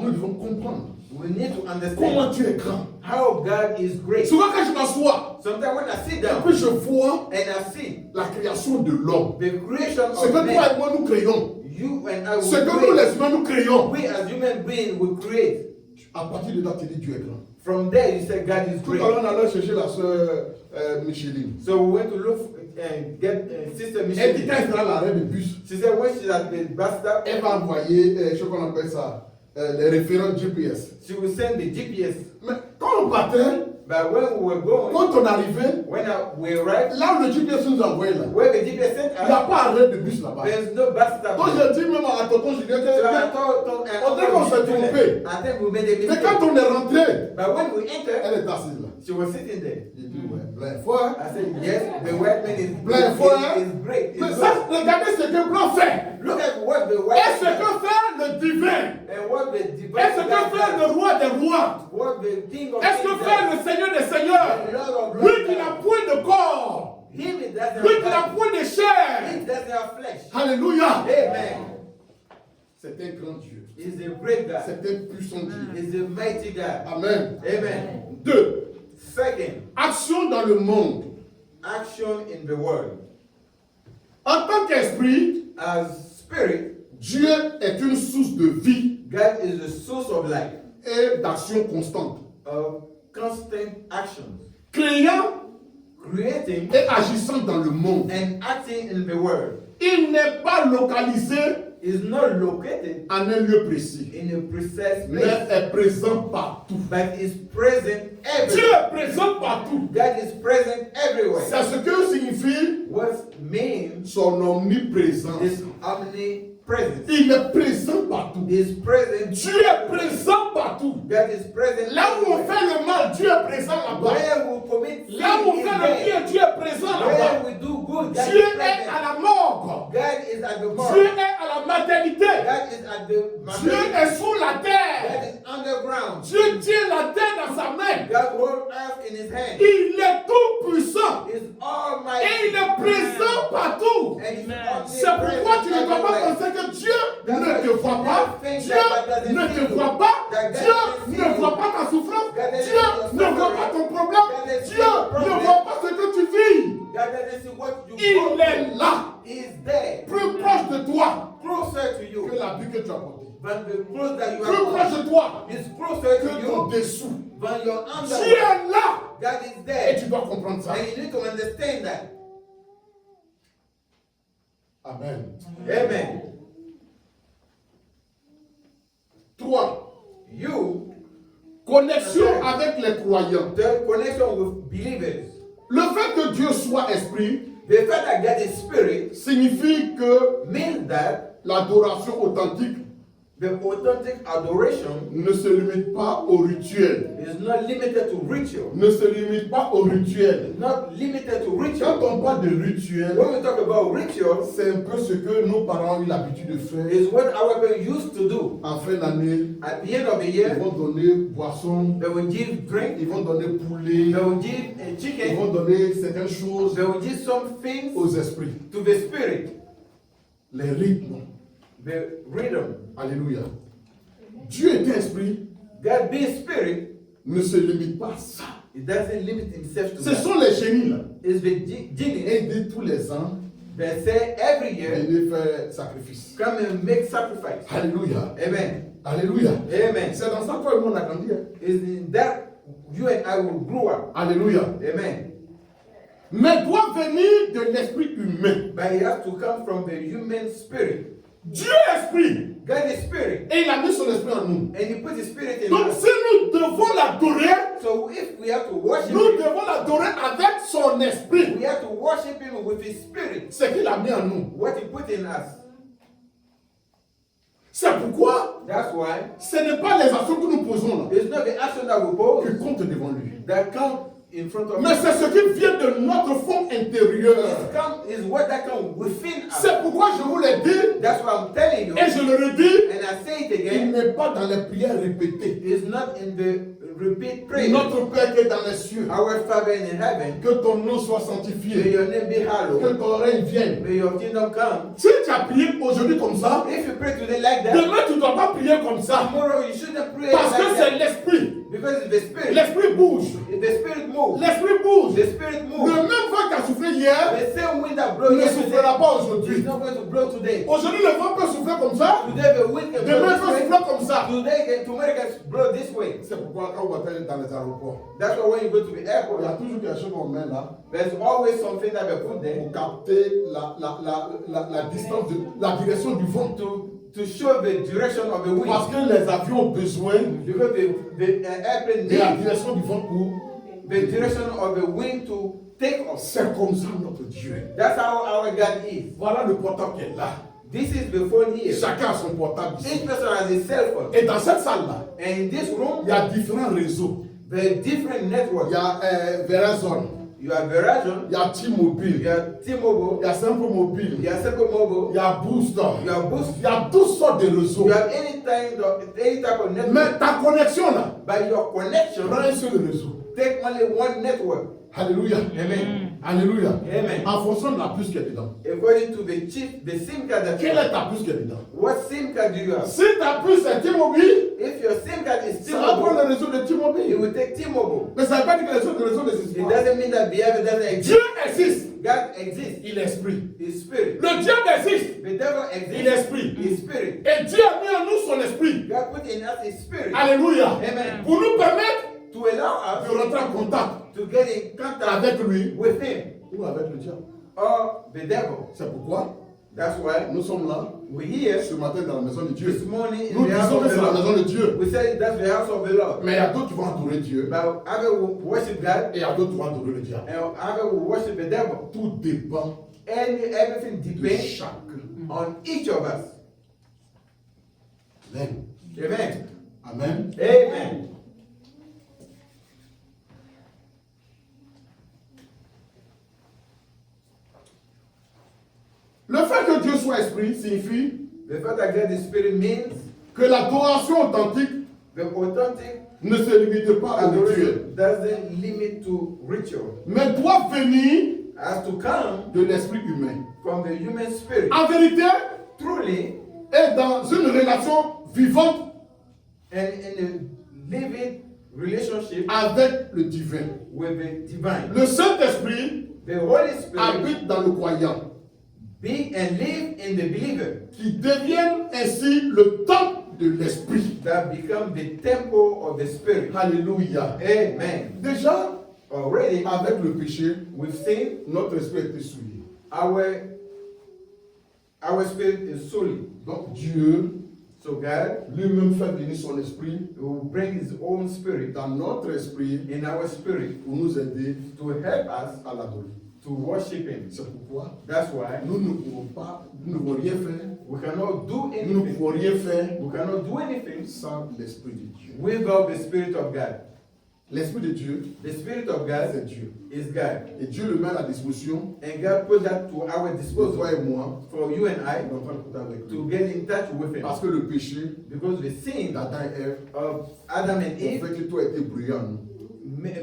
Nous devons comprendre We need to comment understand Dieu est grand. how God is great. Souvent quand je m'assois, Sometimes when I sit et down puis je vois and I see la création de l'homme. the creation Ce of que toi man, et moi nous créons, you and I ce que nous will les create. humains nous créons, We as human beings will create. à partir de là tu dis Dieu est grand. From there you say God is Tout à l'heure great. on allait chercher la sœur Micheline. So we went to look and get Sister Elle dit Michelle. quand elle sera à l'arrêt de bus, She said when she's at the bus stop, elle va envoyer, je sais qu'on appelle ça, les référents GPS. she will send the GPS. Mais quand on partait, But when we were going, quand on arrivait, when we arrived, là où le GPS nous envoyait là, where the GPS sent il n'y a us, pas arrêt de bus là-bas. there's no bus stop. Donc there. j'ai dit même à tonton Julien, So I que- told On dirait qu'on s'est trompé. I think we made a mais mistake. quand on est rentré, But when we entered, elle est assise là. she was sitting there. J'ai dit ouais, plein foi. I said, yes, the white man is Plein foi. is great. Mais Is ça, good. regardez ce que blanc fait. Look at what the Et white ce man que fait le divin. and what the Et divine ce que fait le does. roi des rois. What the king of Et ce que kings fait does. le Seigneur des seigneurs. The Lord of Lui lords qui n'a does. point de corps. Him it doesn't Lui qui n'a have point de body. chair. He doesn't have flesh. Alléluia. Amen. C'est un grand Dieu. He's a great God. C'est un puissant Dieu. He's a mighty God. Amen. Amen. 2. Second, Action dans le monde. action in the world. En tant qu'esprit, As spirit, Dieu est une source de vie God is the source of life, et d'action constante, of constant actions, créant creating et agissant dans le monde. and acting in the world. Il n'est pas localisé Is not located en un lieu précis, in a precise mais place, est présent partout. but is present Dieu everywhere. est présent partout. God is present everywhere. C'est ce que signifie What means son omniprésence. is omnipresent. Il est présent partout. Is present. Dieu est présent partout. God is present. Là où on everywhere. fait le mal, Dieu est présent là-bas. Where we commit sin, Là où on is fait le there. bien, Dieu est présent Where là-bas. we do good, God Dieu is est present. à la morgue. God is at the Dieu mark. est à la maternité. God is at the Dieu mountain. est sous la God terre. is underground. Dieu tient la terre dans sa main. God holds earth in his hand. Il est tout puissant. Is almighty. Et il est présent partout. And he's C'est pourquoi tu ne dois pas everywhere. penser que Dieu ne te voit pas. Dieu ne te voit pas. Dieu ne voit pas ta souffrance. Dieu ne voit pas ton problème. Dieu ne voit pas ce que tu vis. God doesn't see what you Il go est through. là, He's there. plus proche de toi Closer to que you. l'habit que tu as porté. Than the clothes that you Plus have proche on. de toi He's closer to que ton you dessous. than your Dieu underwear. est là. God is Et there. tu dois comprendre ça. And you need to understand that. Amen. Amen. 3. You, Connexion avec les croyants. the connection with believers. Le fait que Dieu soit esprit The fact that God is spirit signifie que means that l'adoration authentique the authentic adoration ne se limite pas au rituel. is not limited to ritual. Ne se limite pas au rituel. It's not limited to Quand ritual. on parle de rituel, When we talk about rituals, c'est un peu ce que nos parents ont eu l'habitude de faire. is what our parents used to do. En fin d'année, At the end of the ils year, vont donner boisson, they will give drink, ils vont donner they poulet, will give a ils chicken, vont donner certaines choses they will give some things aux esprits. to the spirit, Les rythmes. the rhythm. Alléluia. Dieu est esprit, God being spirit, ne se limite pas à ça. it doesn't limit himself to Ce that. sont les génies là. It's the genius Et de tous les ans, that say every year, venez faire sacrifice. come and make sacrifice. Alléluia. Amen. Alléluia. Amen. C'est dans ça que toi et moi on a grandi. Hein. Is in that you and I will grow up. Alléluia. Amen. Mais doit venir de l'esprit humain. But it has to come from the human spirit. Dieu est esprit. God is spirit. Et il a mis son esprit en nous. And he put his spirit in Donc us. si nous devons l'adorer, So if we have to worship nous him, devons l'adorer avec son esprit. we have to worship him with his spirit. Ce qu'il a mis en nous. What he put in us. C'est pourquoi That's why ce n'est pas les actions que nous posons là it's not the action that we pose qui comptent devant lui. that count in front of Mais us. c'est ce qui vient de notre fond intérieur. Is what that comes within us. C'est pourquoi je vous l'ai dit That's what I'm telling you. et je le redis. And I say it Il again. n'est pas dans les prières répétées. It's not in the repeat prayer. Notre Père qui est dans les cieux, Our Father in heaven, que ton nom soit may sanctifié, your name be que hallowed. ton règne vienne. May your kingdom come. Si tu as prié aujourd'hui comme ça, If you pray today like that, demain tu ne dois pas prier comme ça. tomorrow you shouldn't pray Parce que like c'est that. l'esprit. Because the spirit, L'esprit bouge. the spirit moves. L'esprit bouge. The spirit Le moves. même vent qui a soufflé hier The same wind that blew ne yesterday soufflera pas is aujourd'hui. not going to blow today. Aujourd'hui, le vent peut souffler comme ça. Today the wind can blow Demain, il this peut way. souffler comme ça. Tomorrow can blow this way. C'est pourquoi quand on va aller dans les aéroports, That's why when you go to the il y a airport, toujours quelque chose qu'on met là there's always something that they put there pour capter la distance, la direction du vent. to show the direction of the wind. Parce que les avions ont besoin Because the airplane de la needs direction du vent pour. the direction of the wind to take off. C'est comme ça notre Dieu. That's how our God is. Voilà le portable qui est là. This is the phone here. Chacun a son portable ici. Each person has a cell phone. Et dans cette salle-là, And in this room, il y a différents réseaux. there are different Il networks. y a Verizon, You have Verizon, il y a T-Mobile, you have T-Mobile, il y a Simple Mobile, you have Simple il Mobile, y a Booster, you have Boost, il y a toutes sortes de réseaux. you have any type of network. Mais ta connexion là, By your connection, prends un seul réseau. take only one network. Alléluia. Amen. Alléluia. Amen. En fonction de la puce qui est dedans. According to the chip, the SIM card that you Quelle est have. ta puce qui est dedans? What SIM card do you have? Si ta puce est T-Mobile, If your SIM card is ça va prendre T-Mobile, le réseau de it T-Mobile. will take T-Mobile. Mais ça ne veut pas dire que le réseau n'existe It pas. doesn't mean that behavior doesn't exist. Dieu existe. God exists. Il est esprit. His spirit. Le diable existe. The devil Il est exists. esprit. His spirit. Et Dieu a mis en nous son esprit. God put in us His spirit. Alléluia. Amen. Pour nous permettre To allow de us rentrer en contact to get in contact avec lui with Him ou avec le diable. or the devil. C'est pourquoi That's why nous sommes là we're here ce matin dans la maison de this Dieu. morning in Nous the house disons of que the c'est la Lord. maison de Dieu. We say that's the house of the Lord. Mais il y a d'autres qui vont adorer Dieu But others will worship God et il y a d'autres qui vont adorer le diable. and others will worship the devil. Tout dépend Everything de depends chacun. on each of us. Amen. Amen. Amen. Amen. Le fait que Dieu soit esprit signifie The fact that God is spirit means que l'adoration authentique the authentic ne se limite pas au rituel, adoration doesn't limit to ritual. mais doit venir Has to come de l'esprit humain. from the human spirit. En vérité, Truly, est dans une relation vivante and in a living relationship avec le divin. with the divine. Le Saint-Esprit The Holy Spirit habite dans le croyant, be and live in the believer qui devienne ainsi le temple de l'Esprit. that become the temple of the Spirit. Alléluia. Amen. Déjà, Already, avec le péché, we've seen notre esprit a été souillé. our spirit is sullied. Donc Dieu So God lui-même fait venir son esprit will bring His own Spirit dans notre esprit in our spirit pour nous aider to help us à l'adorer. to worship Him. C'est pourquoi That's why nous ne pouvons pas, nous ne pouvons rien faire, we cannot do nous ne anything. pouvons rien faire We cannot do anything sans l'esprit de Dieu. without the Spirit of God. L'esprit de Dieu, The Spirit of c'est God Dieu. is God. Et Dieu le met à la disposition And God put that to our pour disposal toi et moi for you and I d'entrer en contact avec to lui. get in touch with Him. Parce que le péché Because the sin d'Adam et Ève of Adam and a Eve fait que tout a été brûlé en nous.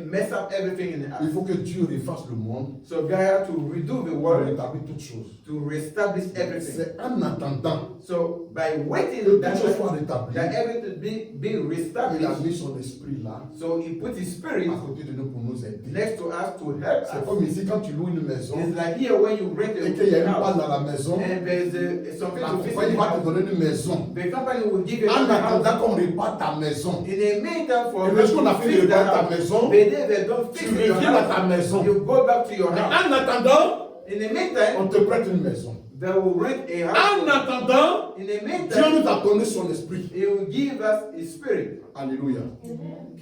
mess up everything in Il us. faut que Dieu refasse le monde So God had to redo the pour world rétablir toutes choses. to reestablish everything. C'est en attendant So by que waiting toutes that, choses soient rétablies, that everything be il a reestablished, mis son esprit là, so He put His Spirit à côté de nous pour nous aider. next to us to help C'est us. comme ici, quand tu loues une maison It's like here when you rent et qu'il y a une a panne house dans la maison, and there's something la to fix compagnie in the va te house. donner une maison. The company will give you En a house. attendant qu'on répare ta maison, In the meantime, for et le jour où on a fini de fix that réparer ta house, maison, the day they don't tu fix your reviens à ta house, maison. you go back to your Mais house. en attendant, In the meantime, on te prête une maison. they will rent a En house. attendant, In the Dieu meantime, nous a donné son esprit. He will give us His Spirit Alléluia.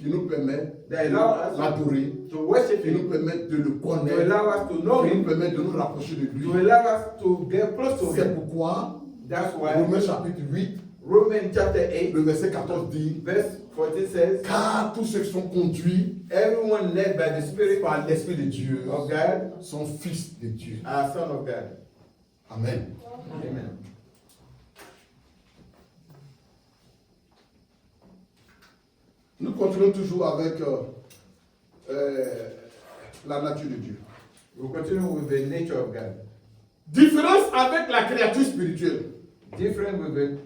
Qui nous permet that allow us de l'adorer, to worship qui nous Him, permet de le to connaître, allow us to know qui nous Him, permet de nous rapprocher de lui. to allow us to get close to C'est Him. pourquoi, That's why Romains chapitre 8, Romans chapter 8, le verset 14 dit, verse 14 says, car tous ceux qui sont conduits everyone led by the Spirit par l'Esprit de Dieu of God sont fils de Dieu. are son of God. Amen. Amen. Nous continuons toujours avec la nature de Dieu. We'll continue with the nature of God. Différence avec la créature spirituelle. Different with the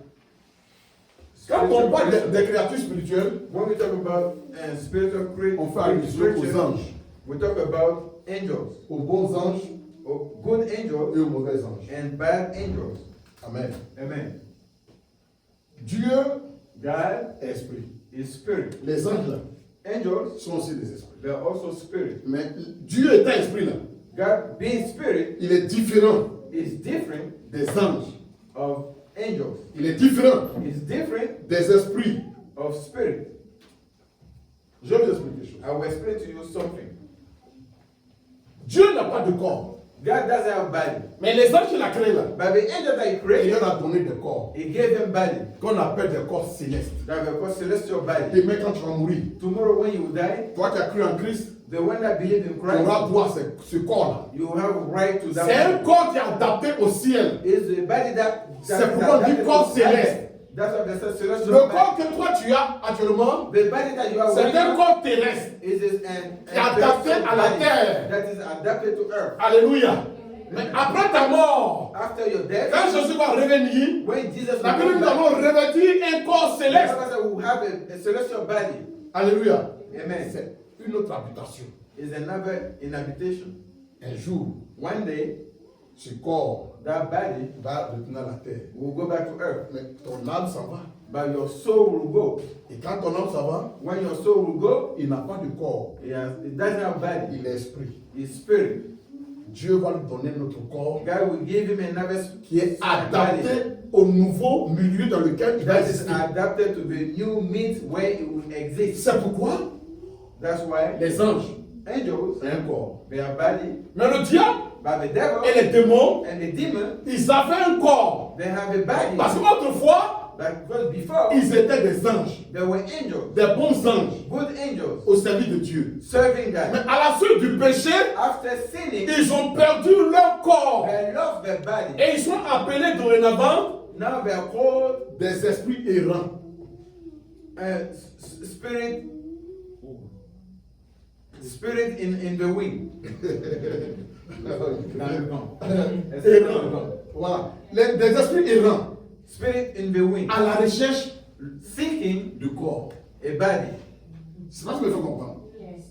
Quand on parle creation. des créatures spirituelles, When we talk about spiritual on fait allusion aux creation, anges, we talk about angels, aux bons anges or good angels et aux mauvais anges. and bad angels. Amen. Amen. Dieu God est esprit. is spirit. Les anges là Angels, sont aussi des esprits. they are also spirit. Mais Dieu étant esprit là, God being spirit il est différent is different des anges. of angels. Il est différent Is different des esprits. of spirit. Je vais vous expliquer quelque chose. I will explain to you something. Dieu n'a pas de corps. God doesn't have body. Mais les anges qu'il a créés là, But the angels that He il created, leur a donné des corps He gave them body. qu'on appelle des corps célestes. That were called celestial body. Demain quand tu vas mourir, Tomorrow when you die, toi qui as cru en Christ, the one that believe in tu Christ, auras droit à ce corps-là. you have right to C'est un that. corps qui est adapté au ciel. Is the body that C'est pourquoi on dit corps céleste. That's why they say celestial Le body. corps que toi tu as actuellement, The body that you are c'est un wearing corps terrestre. is Qui est adapté à la terre. that is adapted to earth. Alléluia. Mais après ta mort, After your death, quand Jésus va revenir, when Jesus la Bible will nous come back, allons revêtir un corps the céleste. Bible says we will have a celestial body. Alléluia. Amen. C'est une autre habitation. Is another inhabitation. Un jour, One day, ce corps that body va retourner à la terre. will go back to earth, Mais ton âme s'en va. but your soul will go. Et quand ton âme s'en va, When your soul will go, il n'a pas de corps. it doesn't have body. Il est esprit. It's spirit. Dieu va lui donner notre corps God will give him another qui est body adapté au nouveau milieu dans lequel il va that is exister. adapted to the new meat where it will exist. C'est pourquoi That's why les anges, angels, c'est un corps. they are body, Mais le diable but the devil et les démons, and the demon, ils avaient un corps. they have a body. Parce qu'autrefois, But because before, ils étaient des anges, they were angels, des bons anges good angels, au service de Dieu. serving Mais God. à la suite du péché, After sinning, ils ont perdu leur corps. they lost their body. Et ils sont appelés dorénavant Now they are called des esprits errants. spirit in the wind. Errants. Voilà. Des esprits errants Spirit in the wind, à la recherche seeking du corps. a body. C'est pas ce que je comprendre.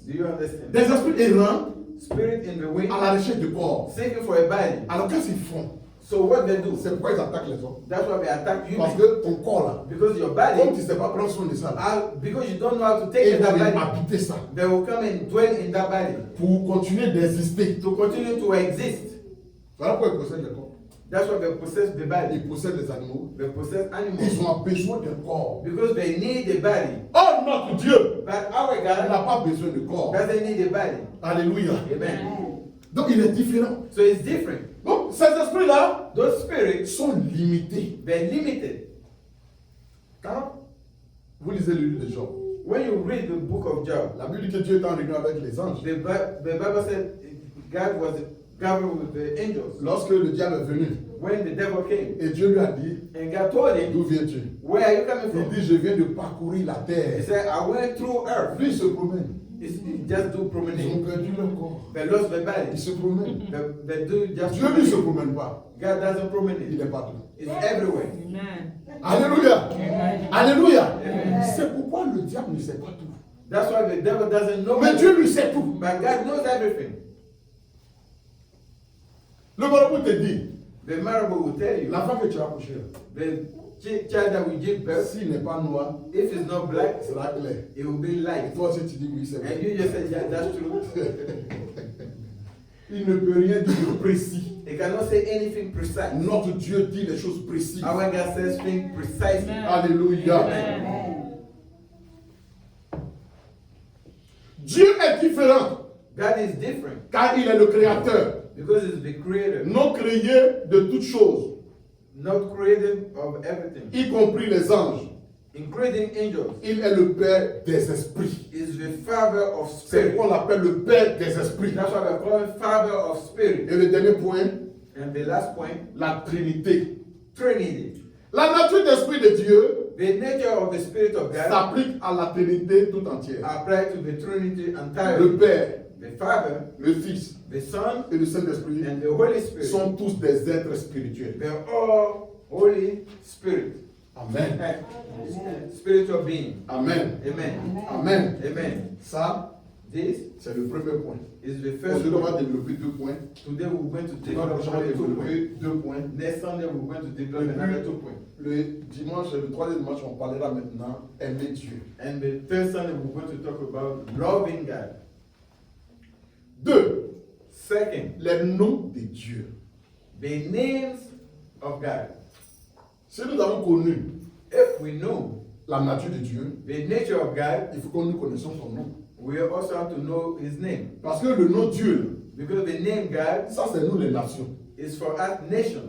Do you understand? Des esprits errants Spirit in the wind, à la recherche du corps. seeking for a body. Alors qu'est-ce qu'ils font? So what they do? C'est pourquoi ils attaquent les hommes. That's why they attack you. Parce que ton corps là, Because your comme body, tu ne sais pas prendre soin de ça, because you don't know how to et take ils care vont of that body, habiter ça they will come and dwell in that body pour continuer d'exister. to continue to exist. Voilà pourquoi ils possèdent le corps. That's why they possess the body. Ils possèdent les animaux. They possess Ils animals ont besoin d'un corps. because they need a body. Oh, notre Dieu But our il God n'a pas besoin de corps. doesn't need a body. Alléluia. Amen. Donc il est différent. So it's different. Donc ces esprits-là Those spirits, sont limités. they're limited. Quand vous lisez le livre de Job, When you read the book of Job, la Bible dit que Dieu est en réunion avec les anges. the Bible said God was gathered with the angels. Lorsque le diable est venu When the devil came, et Dieu lui a dit, and God told him, d'où viens-tu? where are you coming Il from? dit, je viens de parcourir la He terre. said, I went through earth. Lui, il se promène. It's just do Ils ont promenade. perdu leur corps. They lost their Ils body. se promènent. They do just Dieu lui ne se promenade. promène pas. God doesn't Il promenade. est partout. It's everywhere. Alléluia. Alléluia. C'est pourquoi le diable ne sait pas tout. That's why the devil doesn't know. Mais Dieu lui sait tout. But God knows everything. Le marabout te dit, The miracle will tell you. la femme que tu as accouchée, The child that we give birth, s'il n'est pas noir, if it's not black, il sera clair. it will be Et light. toi aussi tu dis oui, c'est And vrai. you just say, yeah, that's true. Il ne peut rien dire de précis. He cannot say anything precise. Notre Dieu dit les choses précises. Our God says things precisely. Alléluia. Dieu est différent God is different car il est le créateur, because he's the creator, non créé de toutes choses, not created of everything, y compris les anges. including angels. Il est le Père des esprits. Is the father of C'est spirit. pourquoi on l'appelle le Père des esprits. That's why we call him father of spirit. Et le dernier point, And the last point, la Trinité. Trinity. La nature d'esprit de Dieu The nature of the spirit of God s'applique à la Trinité tout entière. apply to the Trinity Le entirely. Père, The Father, le Fils the Son, et le Saint-Esprit and the Holy Spirit. sont tous des êtres spirituels. They're all Holy Spirit. Amen. Spiritual being. Amen. Amen. Amen. Amen. Ça, This c'est le premier point. is the first Aujourd'hui, on va point. développer 2 points. Today we're going to Dimanche prochain, on va develop 2 points. développer 2 points. Next Sunday we're going to develop another 2 points. Le dimanche, le troisième dimanche, on parlera maintenant aimer Dieu. And the third Sunday we're going to talk about loving God. 2. Second, Les noms de Dieu. the names of God. Si nous avons connu If we know la nature de Dieu, the nature of God, il faut que nous connaissions son nom. we also have to know His name. Parce que le nom Dieu, Because the name God ça c'est nous les nations. is for us nation.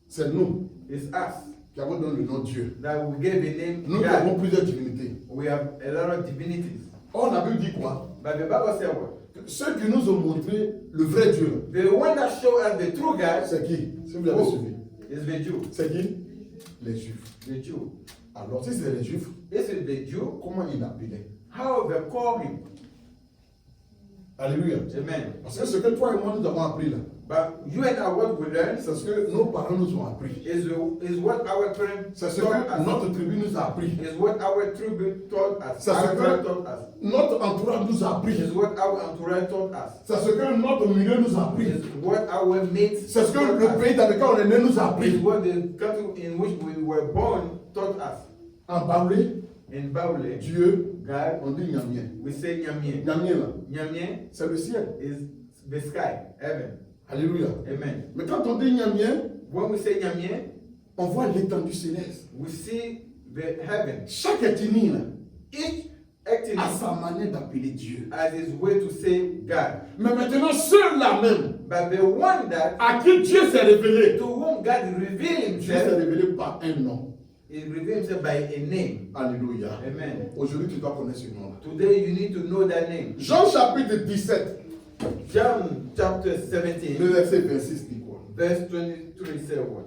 C'est nous It's us qui avons donné le nom Dieu. that we gave the name Nous qui avons God. plusieurs divinités. We have a lot of divinities. Or, la Bible dit quoi? But the Bible says what? Que ceux qui nous ont montré le vrai Dieu, The one that showed us the true God c'est qui? Si vous l'avez suivi. is the Jew. C'est qui? Les Juifs. the Jew. Alors, si c'est les Juifs, Is it the Jew? comment ils l'appelaient? How they call him? Alléluia. Amen. Parce que ce que toi et moi nous avons appris là, But you and I, what we learn c'est ce que nos parents nous ont appris. is what our parents C'est ce taught que us. notre tribu nous a appris. Is what our tribute taught us. C'est ce Our parents que taught us. notre entourage nous a appris. Is what our entourage taught us. C'est ce que notre milieu nous a appris. Is what our mates C'est ce que taught le us. pays dans lequel on est né nous a Is appris. what the country in which we were born taught us. En Baoulé, In Baule, Dieu, God, on dit Nyamien. we say Nyamien. Nyamien là, Nyamien c'est le ciel. is the sky, heaven. Alléluia. Amen. Mais quand on dit Nyamien, When we say Nyamien, on voit l'étendue céleste. we see the heaven. Chaque ethnie là, Each acting a sa manière d'appeler Dieu. as his way to say God. Mais maintenant, ceux-là même, But the one that à qui Dieu s'est révélé, to whom God revealed Dieu s'est himself, révélé par un nom. he revealed himself by a name. Alléluia. Amen. Aujourd'hui, tu dois connaître ce nom-là. Today you need to know that name. Jean chapitre 17, John chapter le 17, verset 26 dit quoi? verse 23 say what?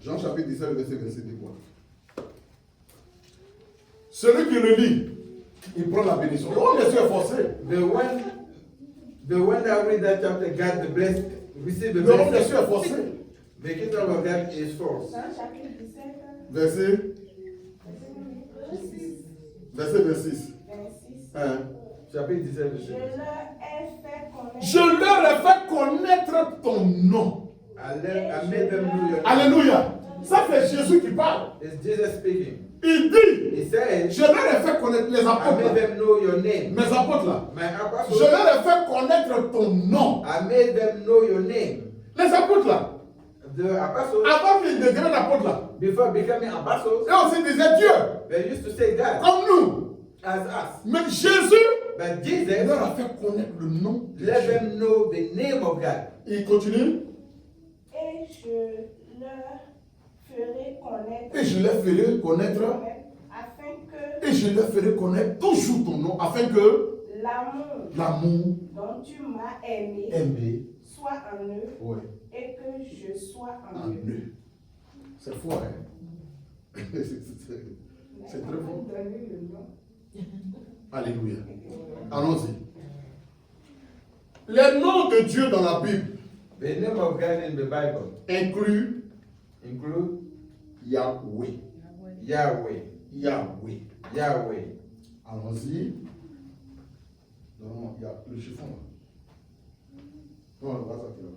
Jean chapitre 17, le verset 26 dit quoi? Celui qui le lit, il prend la bénédiction. Oh, bien sûr, forcé. The one that read that chapter, God the blessed, receive the Le homme, bien blessing. sûr, forcé. The kingdom of God is false. Jean chapitre 17, Verset, verset 26. 26. Hein? Chapitre 17, Je verset. leur ai fait connaître. Je leur ai fait connaître ton nom. I made them know your name. Alléluia. Ça, c'est Jésus qui parle. It's Jesus speaking. Il dit, He said, je leur ai fait connaître les I apôtres. made them know your name. Mes apôtres là. My Je apostles, leur ai fait connaître ton nom. I made them know your name. Les apôtres là. The apostles, Avant qu'ils deviennent apôtres là. before becoming apostles, Et aussi disaient Dieu. they used to say God Comme nous. as us. Mais Jésus But il Jesus leur a fait connaître le nom de let Dieu. them know the name of God. Il continue. Et je leur ferai connaître. Et je leur ferai connaître. Afin que Et je leur ferai connaître toujours ton nom. Afin que l'amour l'amour dont tu m'as aimé aimé. soit en eux Ouais. et que je sois en En eux. eux. C'est fort, hein? C'est très fort. Donner le nom. Alléluia. Allons-y. Les noms de Dieu dans la Bible The name of God in the Bible incluent include Yahweh. Yahweh, Yahweh. Yahweh. Allons-y. Non, il y a le chiffon là. Non, on voit ça qui est là.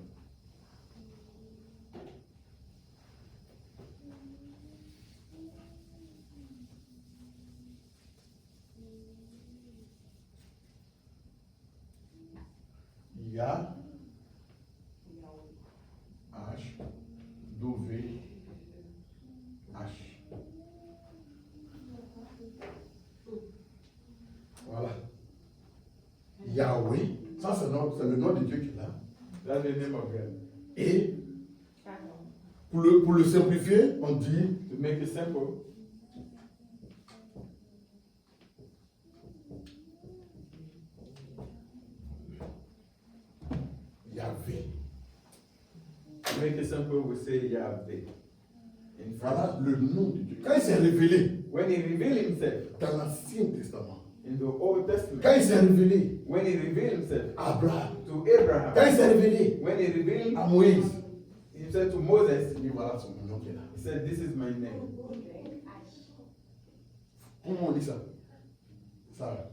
Ya, H, W, H. Voilà. Yahweh, ça c'est le nom de Dieu qui est là. That's the name of God. Et pour le simplifier, on dit To make it simple, Yahvé. to make it simple, we say Yahweh. In Voilà French. le nom de Dieu. Quand il s'est révélé When he revealed himself dans l'Ancien Testament, in the Old quand Testament, il s'est révélé when he revealed himself à Abraham, to quand il Abraham, s'est révélé when he revealed à Moïse, himself to Moses, il dit voilà son nom qui est là. he said, "This is my name." Comment on dit ça? Ça.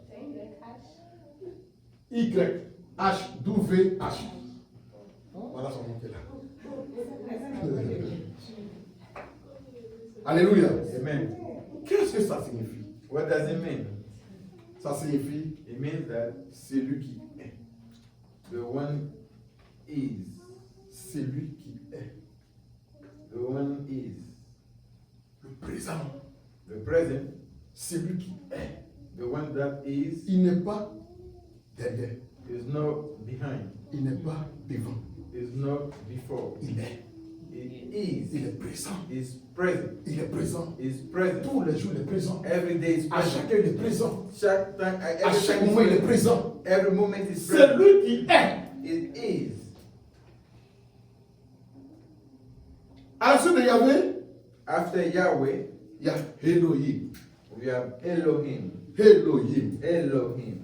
Y, H, W, H. Voilà son nom qui est là. Alléluia. Amen. Qu'est-ce que ça signifie? What does it mean? Ça signifie It means that celui qui est. the one is, Celui qui est. the one is, Le présent. the present, Celui qui est. the one that is Il n'est pas derrière. not behind, Il n'est pas devant. is not before. Il est. It Il is, est présent. is present, Il est présent. is present. Tous les jours, il est présent. Every day is À present. chacun, il est présent. Chaque time, À every chaque time moment, il est is present. présent. Every moment is C'est present. lui qui est. It is. À la suite de Yahvé, After Yahweh, il y a Elohim. we have Elohim. Elohim. Elohim.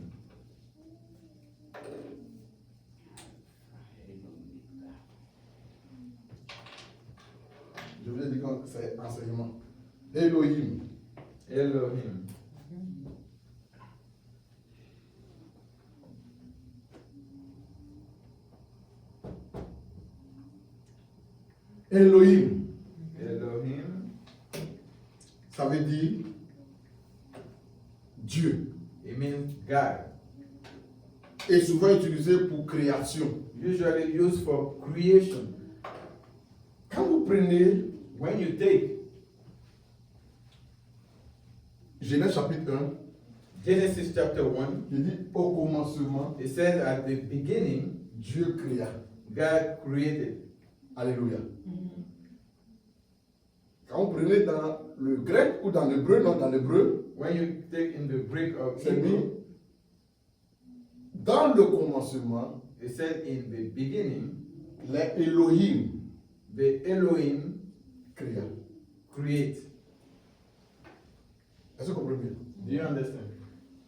Je vous ai dit quand c'est enseignement. Elohim. Elohim. Elohim. Elohim. Ça veut dire Dieu. It means God. Et souvent utilisé pour création. Usually used for creation. Quand vous prenez When you take Genèse chapitre 1, Genesis chapter 1, il dit au commencement, it says at the beginning, Dieu créa. God created. Alléluia. Quand vous prenez dans le grec ou dans l'hébreu, non, dans l'hébreu, When you take in the Greek of c'est mis Hebrew, dans le commencement, it said in the beginning, les Elohim the Elohim créa. create. Est-ce que vous comprenez bien? Do you understand?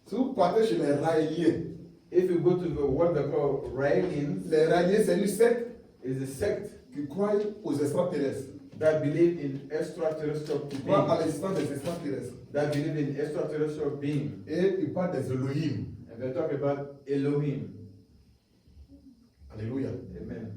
Si vous partez chez les Raéliens, If you go to the what they call Raelians, les Raéliens, c'est une secte is a sect qui croit aux extraterrestres, that believe in extraterrestrial qui croit à beings, l'existence des extraterrestres. that believe in extraterrestrial beings, Et ils parlent des Elohim. and they talk about Elohim. Alléluia. Amen.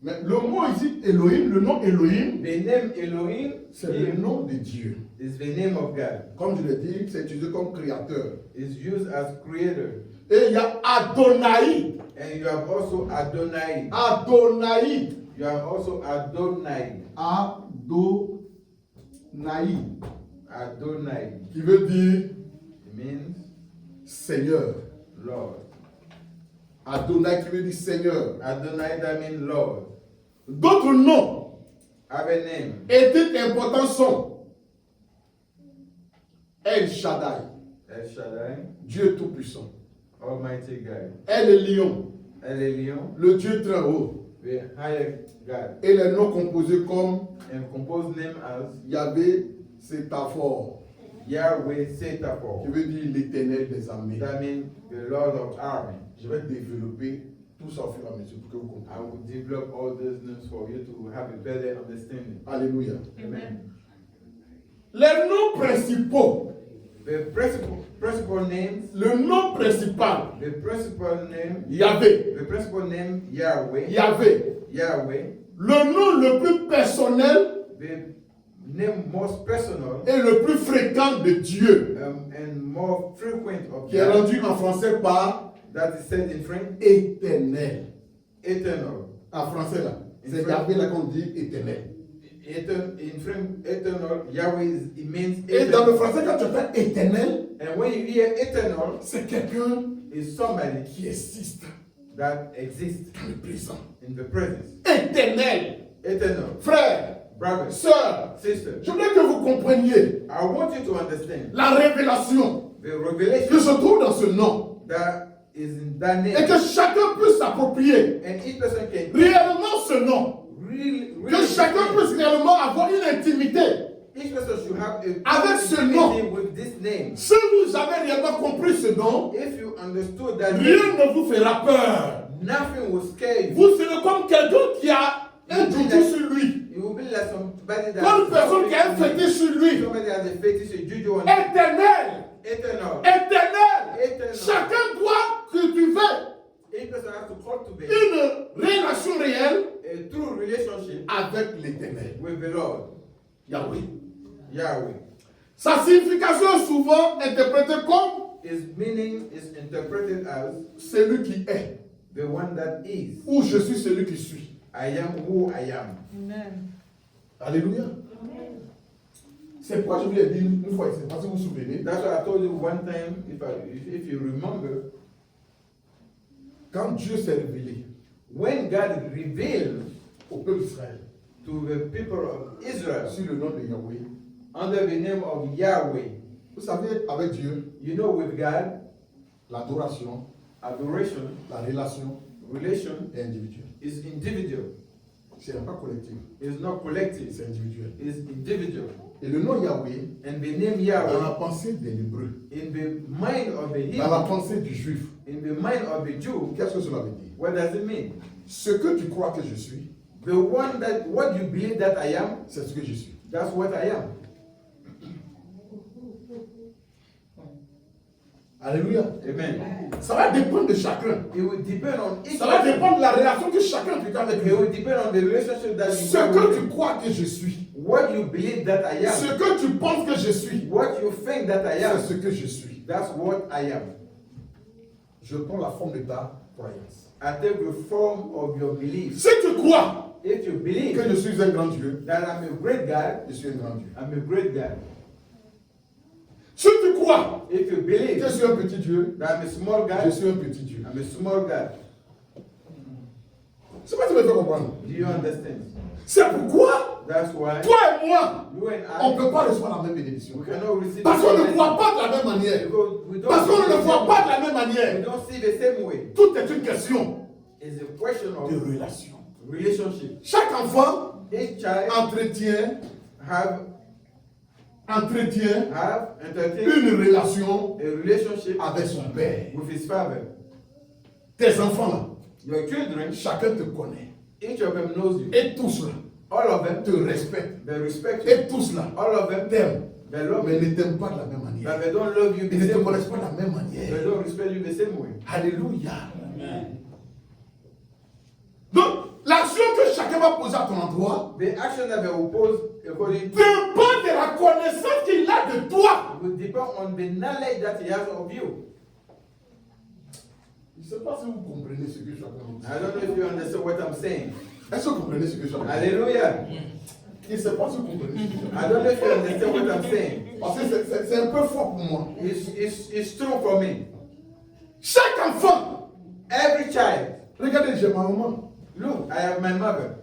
Mais le mot ici, Elohim, le nom Elohim, The name Elohim c'est le nom de Dieu. is the name of God. Comme je l'ai dit, c'est utilisé comme créateur. Is used as creator. Et il y a Adonai. And you have also Adonai. Adonai. You have also Adonai. Adonai. Adonai. Qui veut dire It means Seigneur. Lord. Adonai qui veut dire Seigneur. Adonai that means Lord. D'autres noms Have a name. étaient importants sont El Shaddai, El Shaddai. Dieu Tout-Puissant. Almighty God. El Elyon, El Elyon. le Dieu très haut. The higher God. Et les noms composés comme And composed name as Yahvé, Sétaphore, Yahweh qui Setaphor. veut dire l'éternel des armées. That means the Lord of army. Je vais développer tout ça au fur et à mesure pour que vous compreniez. I will develop all these names for you to have a better understanding. Alléluia. Amen. Les noms principaux, The principal names, le nom principal, the principal name, Yahvé, the principal name Yahweh, Yahvé. Yahweh, Le nom le plus personnel the name most personal et le plus fréquent de Dieu, and more frequent of qui est God, rendu en français par that is said in French, éternel. eternal. En français là, c'est Yahvé là qu'on dit éternel. In French, eternal, Yahweh it means Et dans le eternal. français, quand tu entends éternel, And when you hear eternal, c'est quelqu'un is somebody qui existe that exists dans le présent. in the presence. Éternel, Eternal. frère, Brothers, sœur, sisters, je voudrais que vous compreniez I want you to understand la révélation the qui revelation se trouve dans ce nom that is in that et name. que chacun puisse s'approprier And each person can réellement ce nom. really, Que chacun puisse réellement avoir une intimité. each person should have a Avec ce intimacy nom. with this name. Si vous avez réellement compris ce nom, If you understood that rien name, ne vous fera peur. nothing will scare you. Vous serez comme quelqu'un qui a un juju sur lui. You will be like somebody that Comme une personne qui a un fétiche sur lui. somebody that has a fetish, a juju on Éternel. eternal. Éternel. Éternel. Chacun doit cultiver Each person has to cultivate une relation réelle a true relationship avec l'éternel. with the Lord, Yahweh. Yahweh. Sa signification est souvent interprétée comme His meaning is interpreted as celui qui est. the one that is. Ou je suis celui qui suis. I am who I am. Amen. Alléluia. C'est pourquoi je vous l'ai dit une fois, c'est parce que vous vous souvenez. That's what I told you one time, if you remember, Quand Dieu s'est révélé when God revealed au peuple d'Israël to the people of Israel sur le nom de Yahweh, under the name of Yahweh, vous savez, avec Dieu, you know, with God, l'adoration, adoration, la relation relation est individuelle. is individual. Ce n'est pas collectif, It's not collective. c'est individuel. It's individual. Et le nom Yahweh, And the name dans Yahweh, la pensée de l'hébreu, in the mind of the dans la Hebrew, pensée du juif, in the mind of the Jew, qu'est-ce que cela veut dire? what does it mean? Ce que tu crois que je suis, The one that, what you believe that I am, c'est ce que je suis. that's what I am. Alléluia. Amen. Ça va dépendre de chacun. It will depend on each Ça va person. dépendre de la relation que chacun peut avoir avec It lui. will depend on the relationship that you Ce have que with tu him. crois que je suis, What you believe that I am. ce que tu penses que je suis, What you think that I am. c'est ce que je suis. That's what I am. Je prends la forme de ta croyance. I take the form of your belief. Si tu crois If you believe que je suis un grand Dieu, that I'm a great God, je suis un grand Dieu. I'm a great God. Si tu crois If you que believe je suis un petit Dieu, that I'm a small je God, suis un petit Dieu. I'm a small God. C'est pas si tu me fais comprendre. Do you understand? C'est pourquoi That's why toi et moi, you and on ne I, peut pas recevoir la même bénédiction. we cannot receive Parce qu'on ne the voit pas de la même manière. because we don't Parce qu'on see ne the voit same pas de way. la même We manière. don't see the same way. Tout est une question It's a question de of relation. relationship. Chaque enfant Each child entretient entertained une relation a relationship avec son père. with his father. Tes enfants là, Your children, chacun te connaît. each of them knows you. Et tous là, All of them, te respectent. they respect you. Et tous là, All of them, t'aiment. they love Mais you. ils ne t'aiment pas de la même But manière. they don't love you Ils ne the te same way. connaissent pas de la même They manière. don't respect you the same way. Alléluia. Donc, l'action que chacun va poser à ton endroit The action that they will pose according to dépend de la connaissance qu'il a de toi. will depend on the knowledge that he has of you. Je ne sais pas si vous comprenez ce que je suis en train de dire. I don't know if you understand what I'm saying. Est-ce que vous comprenez ce que je suis en train de dire? Hallelujah. Je ne sais pas si vous comprenez ce que je suis en train I don't know if you understand what I'm saying. de dire. Parce que c'est un peu fort pour moi. It's true for me. Chaque enfant, Every child. regardez, j'ai ma maman. Look, I have my mother.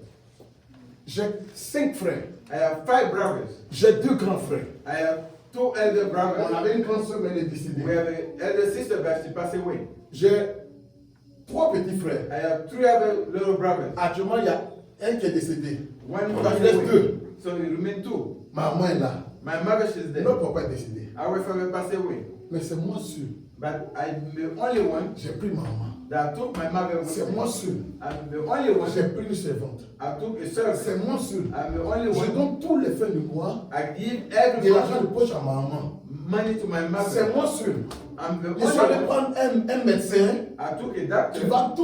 J'ai 5 frères. I have 5 brothers. J'ai 2 grands frères. I have 2 elder On brothers. avait une grande soeur, mais elle est décédée. We have an elder sister, but she passed away. J'ai 3 petits frères. I have 3 other little brothers. Actuellement, il y a un qui est décédé. One Il passed reste away. 2. So it remain 2. Ma maman est là. My mother, she's dead. Notre papa est décédé. Our father passed away. Mais c'est moi seul. But I'm the only one J'ai pris ma maman. that took my mother with C'est me. moi seul. I'm the only one. J'ai pris une servante. I took a servant. C'est moi seul. I'm the only Je one. donne tous les fins du mois I give de l'argent de every poche à ma maman. money to my C'est mother. moi seul. I'm the Je suis allé only one. prendre un médecin I took a qui doctor. va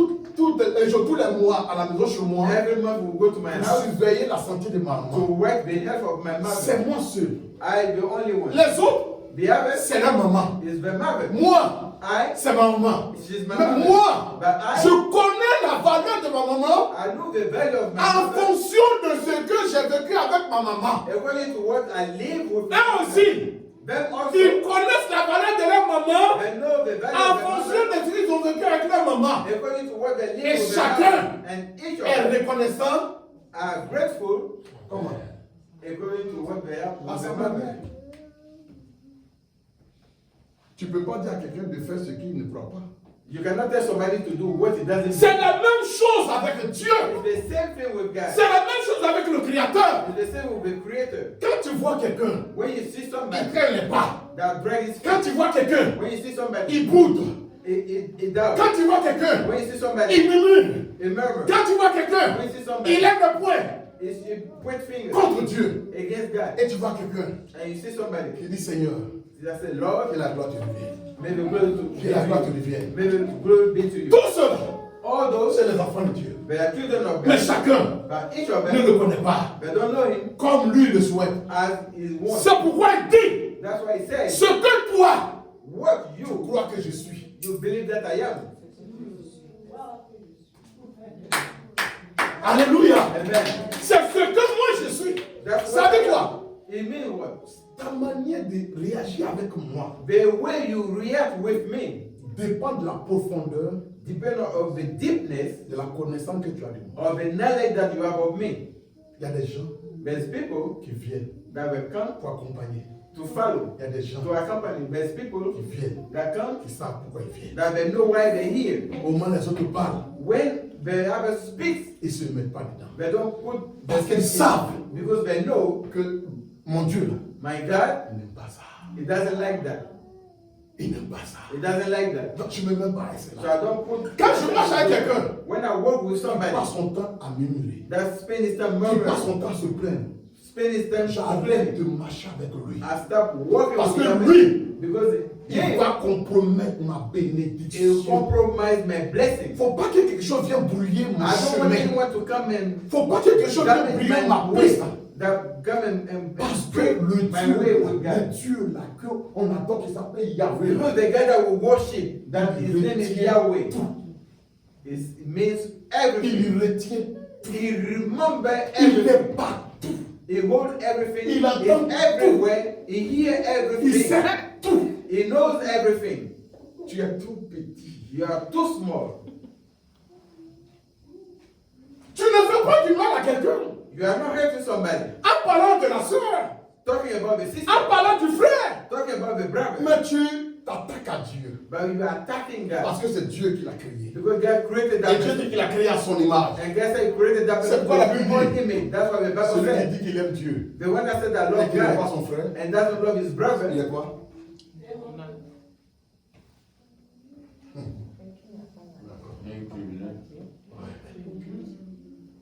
tous les mois à la maison chez moi Every month we go to my pour house surveiller la santé de ma to maman. work the health of my C'est mother. moi seul. I the only one. Les autres, The other c'est la maman. is the mother. Moi, I, c'est ma maman. she's my Mais mother. moi, But I je connais la valeur de ma maman I know the value of my en mother. fonction de ce que j'ai vécu avec ma maman. According to what I live with my Eux mother. aussi, Them also, ils connaissent la valeur de leur maman I know the value en of my fonction mother. de ce qu'ils ont vécu avec leur maman. According to what they live Et with chacun their mother. And each of est them reconnaissant. are grateful Comment? according to what they have À with sa their mother. manière. Tu ne peux pas dire à quelqu'un de faire ce qu'il ne croit pas. You cannot tell somebody to do what he doesn't C'est do. la même chose avec Dieu. It's the same thing with God. C'est la même chose avec le Créateur. It's the same with the Creator. Quand tu vois quelqu'un, When you see il somebody traîne les pas. that drags his Quand tu vois quelqu'un, when you see somebody, il boude. it does. Quand tu vois quelqu'un, When you see somebody, il murmure. it murmurs. Quand tu vois quelqu'un, When you see somebody, il lève le poing it point fingers contre Dieu. against God. Et tu vois quelqu'un And you see somebody, qui dit Seigneur, that say, Lord, que la gloire te revienne. may the glory to Que la gloire te revienne. may the glory be to you. Tout cela, All those c'est les enfants de Dieu. they are children of Mais God, chacun but each of ne them le connaît pas they don't know him comme lui le souhaite. as he wants. C'est pourquoi il dit That's why he says, ce que toi, what tu you crois que je suis. believe that I am. Alléluia. Amen. C'est ce que moi je suis. That's Ça what veut quoi? it means what? Ta manière de réagir avec moi The way you react with me dépend de la profondeur depends on the deepness de la connaissance que tu as de moi. of the knowledge that you have of me. Il y a des gens There's people qui viennent that will come pour accompagner. to follow, Il y a des gens to accompany. There's people qui viennent, that come qui savent pourquoi ils viennent. that they know why they're here. Au moment où les autres parlent, When the other speaks, ils ne se mettent pas dedans. they don't put Parce qu'ils savent because they know que mon Dieu, là, my God, il n'aime pas ça. he doesn't like that. Il n'aime pas ça. He doesn't like that. Donc, je ne me mets pas à essayer So là. I don't put. Quand je marche avec quelqu'un, When I work with il somebody, passe son temps à murmurer. that spend his time Il murmuring, passe son temps à se plaindre. spend his time J'arrête complaining. de marcher avec lui. I stop working Parce with que him lui, because il he va compromettre ma will bénédiction. compromise my blessing. Il ne faut pas que quelque chose vienne brouiller mon I don't want chemin. anyone to come and Il ne faut pas que quelque chose vienne come brouiller in ma my way. piste. That come and Parce que break le my way Dieu, with le God. Dieu là, qu'on adore, qui s'appelle Yahweh. Because the God that we worship, that his name is Yahweh, it means everything. Il retient, He remembers il everything. est partout, He holds everything. Il entend He's everywhere. He hears il everything. sait tout. He knows everything. Tu es tout petit. You are too small. Tu ne fais pas du mal à quelqu'un. You are not hurting somebody. En parlant de la soeur, Talking about the sister. en parlant du frère, Talking about the brother. mais tu t'attaques à Dieu. But you are attacking God. Parce que c'est Dieu qui l'a créé. Because God created Et that Dieu person. dit qu'il a créé à son image. And God said he created that C'est person quoi la for his Bible own dit? image. That's what the Bible Celui qui said. dit qu'il aime Dieu The one that said that et love qu'il n'aime pas God son frère, and doesn't love his brother. il est quoi?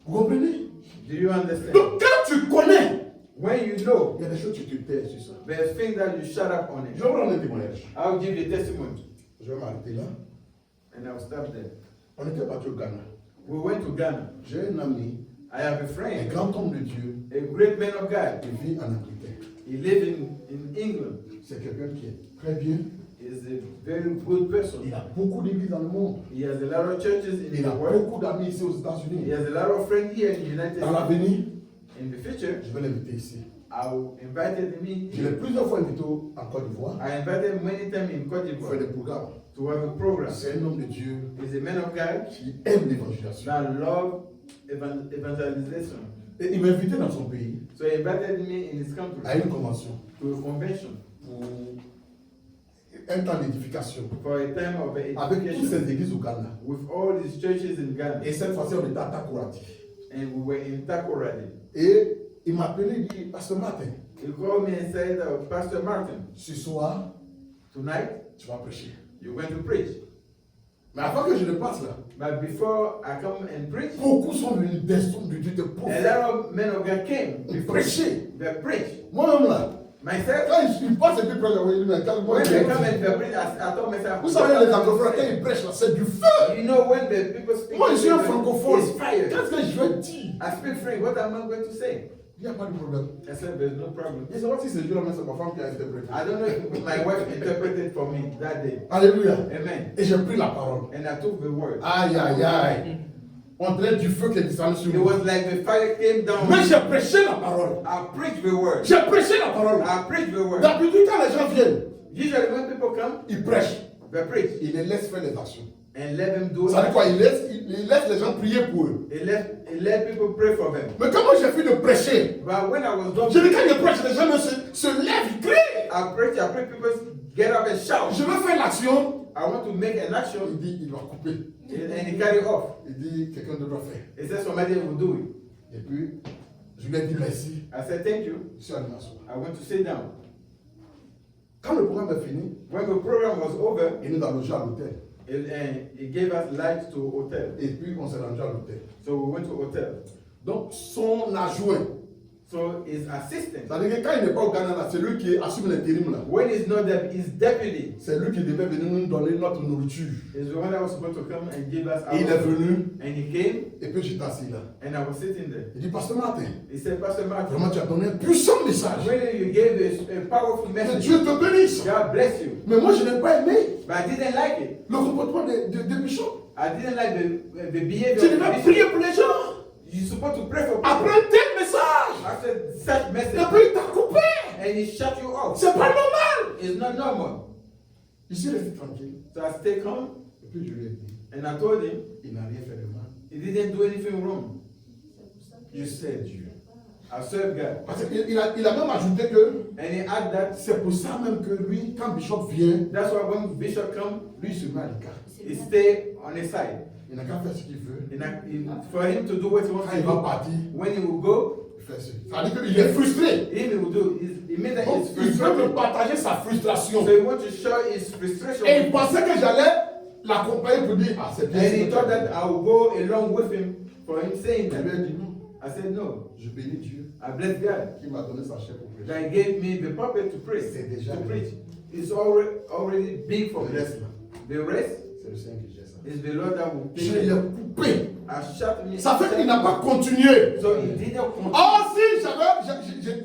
Vous comprenez? Do you understand? Donc quand tu connais, When you know, il y a des choses que tu te tais sur ça. there's things that you shut up on Je it. vais prendre un témoignage. I'll give you a testimony. Je vais m'arrêter là. And I'll stop there. On était parti au Ghana. We went to Ghana. J'ai un ami, I have a un friend, grand homme de Dieu, a great man of God. qui vit en Angleterre. He lives in England. C'est quelqu'un qui est très bien. He's a very good person. Il a beaucoup d'églises dans le monde. He has a lot of churches in Il a the world. beaucoup d'amis ici aux He États-Unis. has a lot of friends here in the United Dans States. l'avenir, In the future, je vais l'inviter ici. I invited me. Je l'ai plusieurs fois invité en Côte d'Ivoire I invited him many times in Cote pour faire d'Ivoire des programmes. to have a program. C'est un homme de Dieu He's a man of God qui aime l'évangélisation. that love evangelization. Et il m'a invité dans son pays So he invited me in his country à une convention to a convention pour un temps d'édification for a time of avec toutes ces education églises au Ghana. with all these churches in Ghana. Et cette fois-ci, on était à Takoradi. And we were in Takoradi. Et il m'a appelé, il dit, Pasteur Martin, He called me and said, Pastor Martin, ce soir, tonight tu vas prêcher. you're going to preach. Mais avant que je ne passe là, But before I come and preach, beaucoup sont venus des hommes de Dieu, des a prophètes. lot of men of God came before Prêcher. they preach. Moi-même là, Myself, quand il passe et puis prêche, il dit, mais calme-moi. when they come and they preach, I told myself, Vous savez, les anglophones, quand ils prêchent là, c'est du feu. you know, when the people speak, Moi, je suis un it's francophone. fire. Qu'est-ce que je vais dire? I speak French. What am I going to say? Il n'y a pas de problème. I said, there's no problem. Je ne sais pas si c'est Dieu là, mais c'est ma femme qui a interprété. I don't know if my wife interpreted for me that day. Alléluia. Amen. Et j'ai pris la parole. And I took the word. Aïe, aïe, aïe. On dirait du feu qui est descendu sur It nous. was like the fire came down. Mais j'ai prêché la parole. I preached the word. J'ai prêché la parole. I preached the word. D'habitude, quand les gens viennent, Usually when people come, ils prêchent. they preach Ils les laissent faire les actions. and let them do Ça veut dire it. quoi? Ils laissent les gens prier pour eux. They let people pray for them. Mais quand moi j'ai fini de prêcher, But when I was done, je dis quand je prêche, les gens se lèvent, ils crient. I pray people get up and shout. Je veux faire l'action. I want to make an action, Il dit, il doit couper. and he carry off. Il dit, quelqu'un doit faire. He said somebody will do it. Et puis, je lui ai dit merci. I said thank you. Je suis allé m'asseoir. I went to sit down. Quand le programme est fini, When the program was over, il nous a logé à l'hôtel. he gave us lights to hotel. Et puis, on s'est rendu à l'hôtel. So we went to hotel. Donc, son adjoint, So his assistant, c'est-à-dire que quand il n'est pas au Ghana, là, c'est lui qui assume l'intérim là. when he's not there, his deputy C'est lui qui devait venir nous donner notre nourriture. is the one that was supposed to come and give us our Et il est venu, And he came, et puis j'étais assis là. and I was sitting there. Il dit, Pasteur Martin, He said, Pastor Martin, vraiment tu as donné un puissant message. really you gave a powerful Que message. Dieu te bénisse. God bless you. Mais moi, je n'ai pas aimé But I didn't like it. le comportement de Bishop. I didn't like the behavior Tu of the devais bishop. prier pour les gens. You're supposed to pray for people. Après un tel message, After such et message, puis il t'a coupé. and he shut you off. C'est pas normal. It's not normal. Je suis resté tranquille. So I stayed calm, Et puis je lui ai dit, and I told him il n'a rien fait de mal. he didn't do anything wrong. Je sais Dieu. I serve God. Parce qu'il a même ajouté que And he added that. c'est pour ça même que lui, quand Bishop vient, That's why when Bishop come, lui il se met à l'écart. he stay on his side. Il n'a qu'à faire ce qu'il veut. For him to do what he wants Quand to il va do, partir, when he will go, il fait ce. Ça veut dire qu'il est frustré. he will do. It means that Donc, he's il veut me frustrated. partager sa frustration. So he wants to show his frustration. Et il pensait que j'allais l'accompagner pour dire, ah, c'est bien. And he thought that I would go along with him for him saying Je lui ai that. dit non. I said no. Je bénis Dieu I bless God qui m'a donné sa chair pour prêcher. that gave me the pulpit to preach. C'est déjà To bien. preach. It's already big for Le me. reste là, The rest c'est le Seigneur qui gère ça. is the Lord that will Je pay. l'ai coupé. I shut me. Ça fait qu'il n'a pas continué. So he didn't continue. Oh, si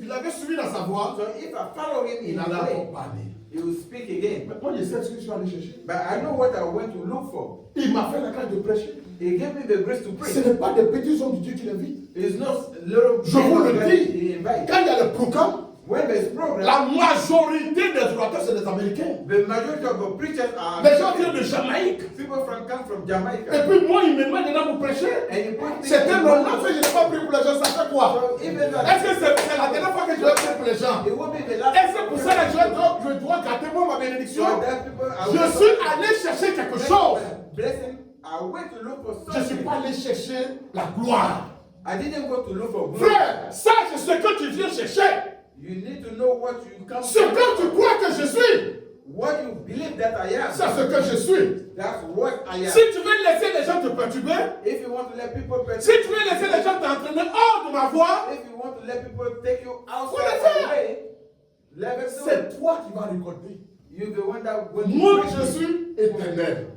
il avait suivi dans sa voie, So if I follow him il in n'allait the encore way, parler. he will speak again. Maintenant, je sais ce que je suis allé chercher. But I know what I went to look for. Il m'a fait la grâce de prêcher. He gave me the grace to Ce preach. n'est pas des petits hommes de Dieu qui l'invitent. It's not little. Je vous le guys dis. he invite. Quand il y a le programme, When there's program, la majorité des orateurs, c'est des Américains. the majority of the preachers are Les gens viennent de Jamaïque. people come from Et Jamaica. puis moi, il me met dedans pour prêcher. And you put me C'était in mon one- affaire, je n'ai pas pris pour les gens. Ça fait quoi? So even though Est-ce que c'est la dernière fois que je vais prier pour les gens? it won't be the last. Et c'est pour ça que je dois garder moi ma bénédiction. So that people are Je suis allé chercher quelque chose. blessing. I went to look for Je ne suis something. pas allé chercher la gloire. I didn't go to look for glory. Frère, sache ce que tu viens chercher. You need to know what you come Ce que tu crois que je suis, What you believe that I am. c'est ce que je suis. That's what I am. Si tu veux laisser les gens te perturber, If you want to let people si tu veux laisser les gens t'entraîner hors de ma voie, if you want to let people take you Faut le outside faire. the way, let them do it. c'est toi qui vas récolter. You're the one that will. Moi, je suis éternel.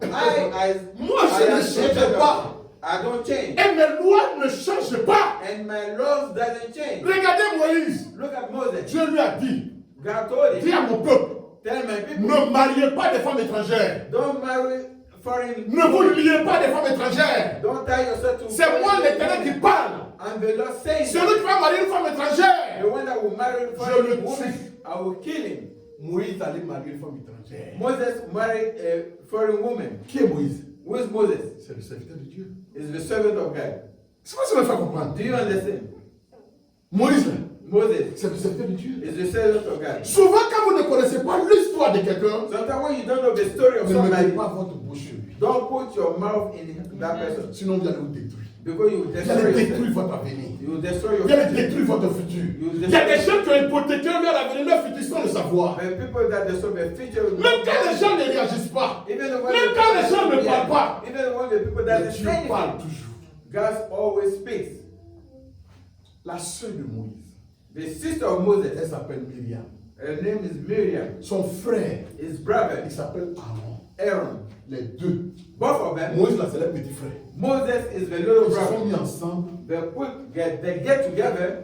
Moi, je I ne am change eternal. pas. I don't change. Et mes lois ne changent pas. And my laws doesn't change. Regardez Moïse. Look at Moses. Dieu lui a dit, God told dis him, à mon peuple, tell my people, ne mariez pas des femmes étrangères. don't marry foreign. Ne vous liez pas des femmes étrangères. Don't tie yourself to. C'est moi l'Éternel qui parle. And the Lord says, Celui qui va marier une femme the étrangère. one that will marry Je le foreign woman, tue. I will kill him. Moïse allait marier une femme étrangère. Moses married a foreign woman. Qui est Moïse? Who is Moses? C'est le serviteur de Dieu. Is the servant of God. C'est quoi ça me fait comprendre? Do you understand? Moïse, là, Moses c'est le serviteur de Dieu. is the servant of God. Souvent, quand vous ne connaissez pas l'histoire de quelqu'un, Sometimes when you don't know the story of ne mettez somebody, pas votre bouche sur lui. don't put your mouth in that person. Sinon, vous allez vous détruire. Because you will Vous destroy allez détruire yourself. votre avenir. You will destroy your Vous allez future. détruire votre futur. You Il y a des destroy- gens qui ont hypothéqué leur avenir, leur futur sans le savoir. But people that destroy their future. Même quand les gens ne réagissent pas, Even when même quand les gens ne parlent pas, even when the people that mais is Dieu parle toujours. God always speaks. La sœur de Moïse, The sister of Moses, elle s'appelle Myriam. her name is Miriam. Son frère, His brother, il s'appelle Aaron. Aaron. Les deux. Both of them. Moïse, là, c'est le petit frère. Moses is the little Ils se sont brother. mis ensemble. They get together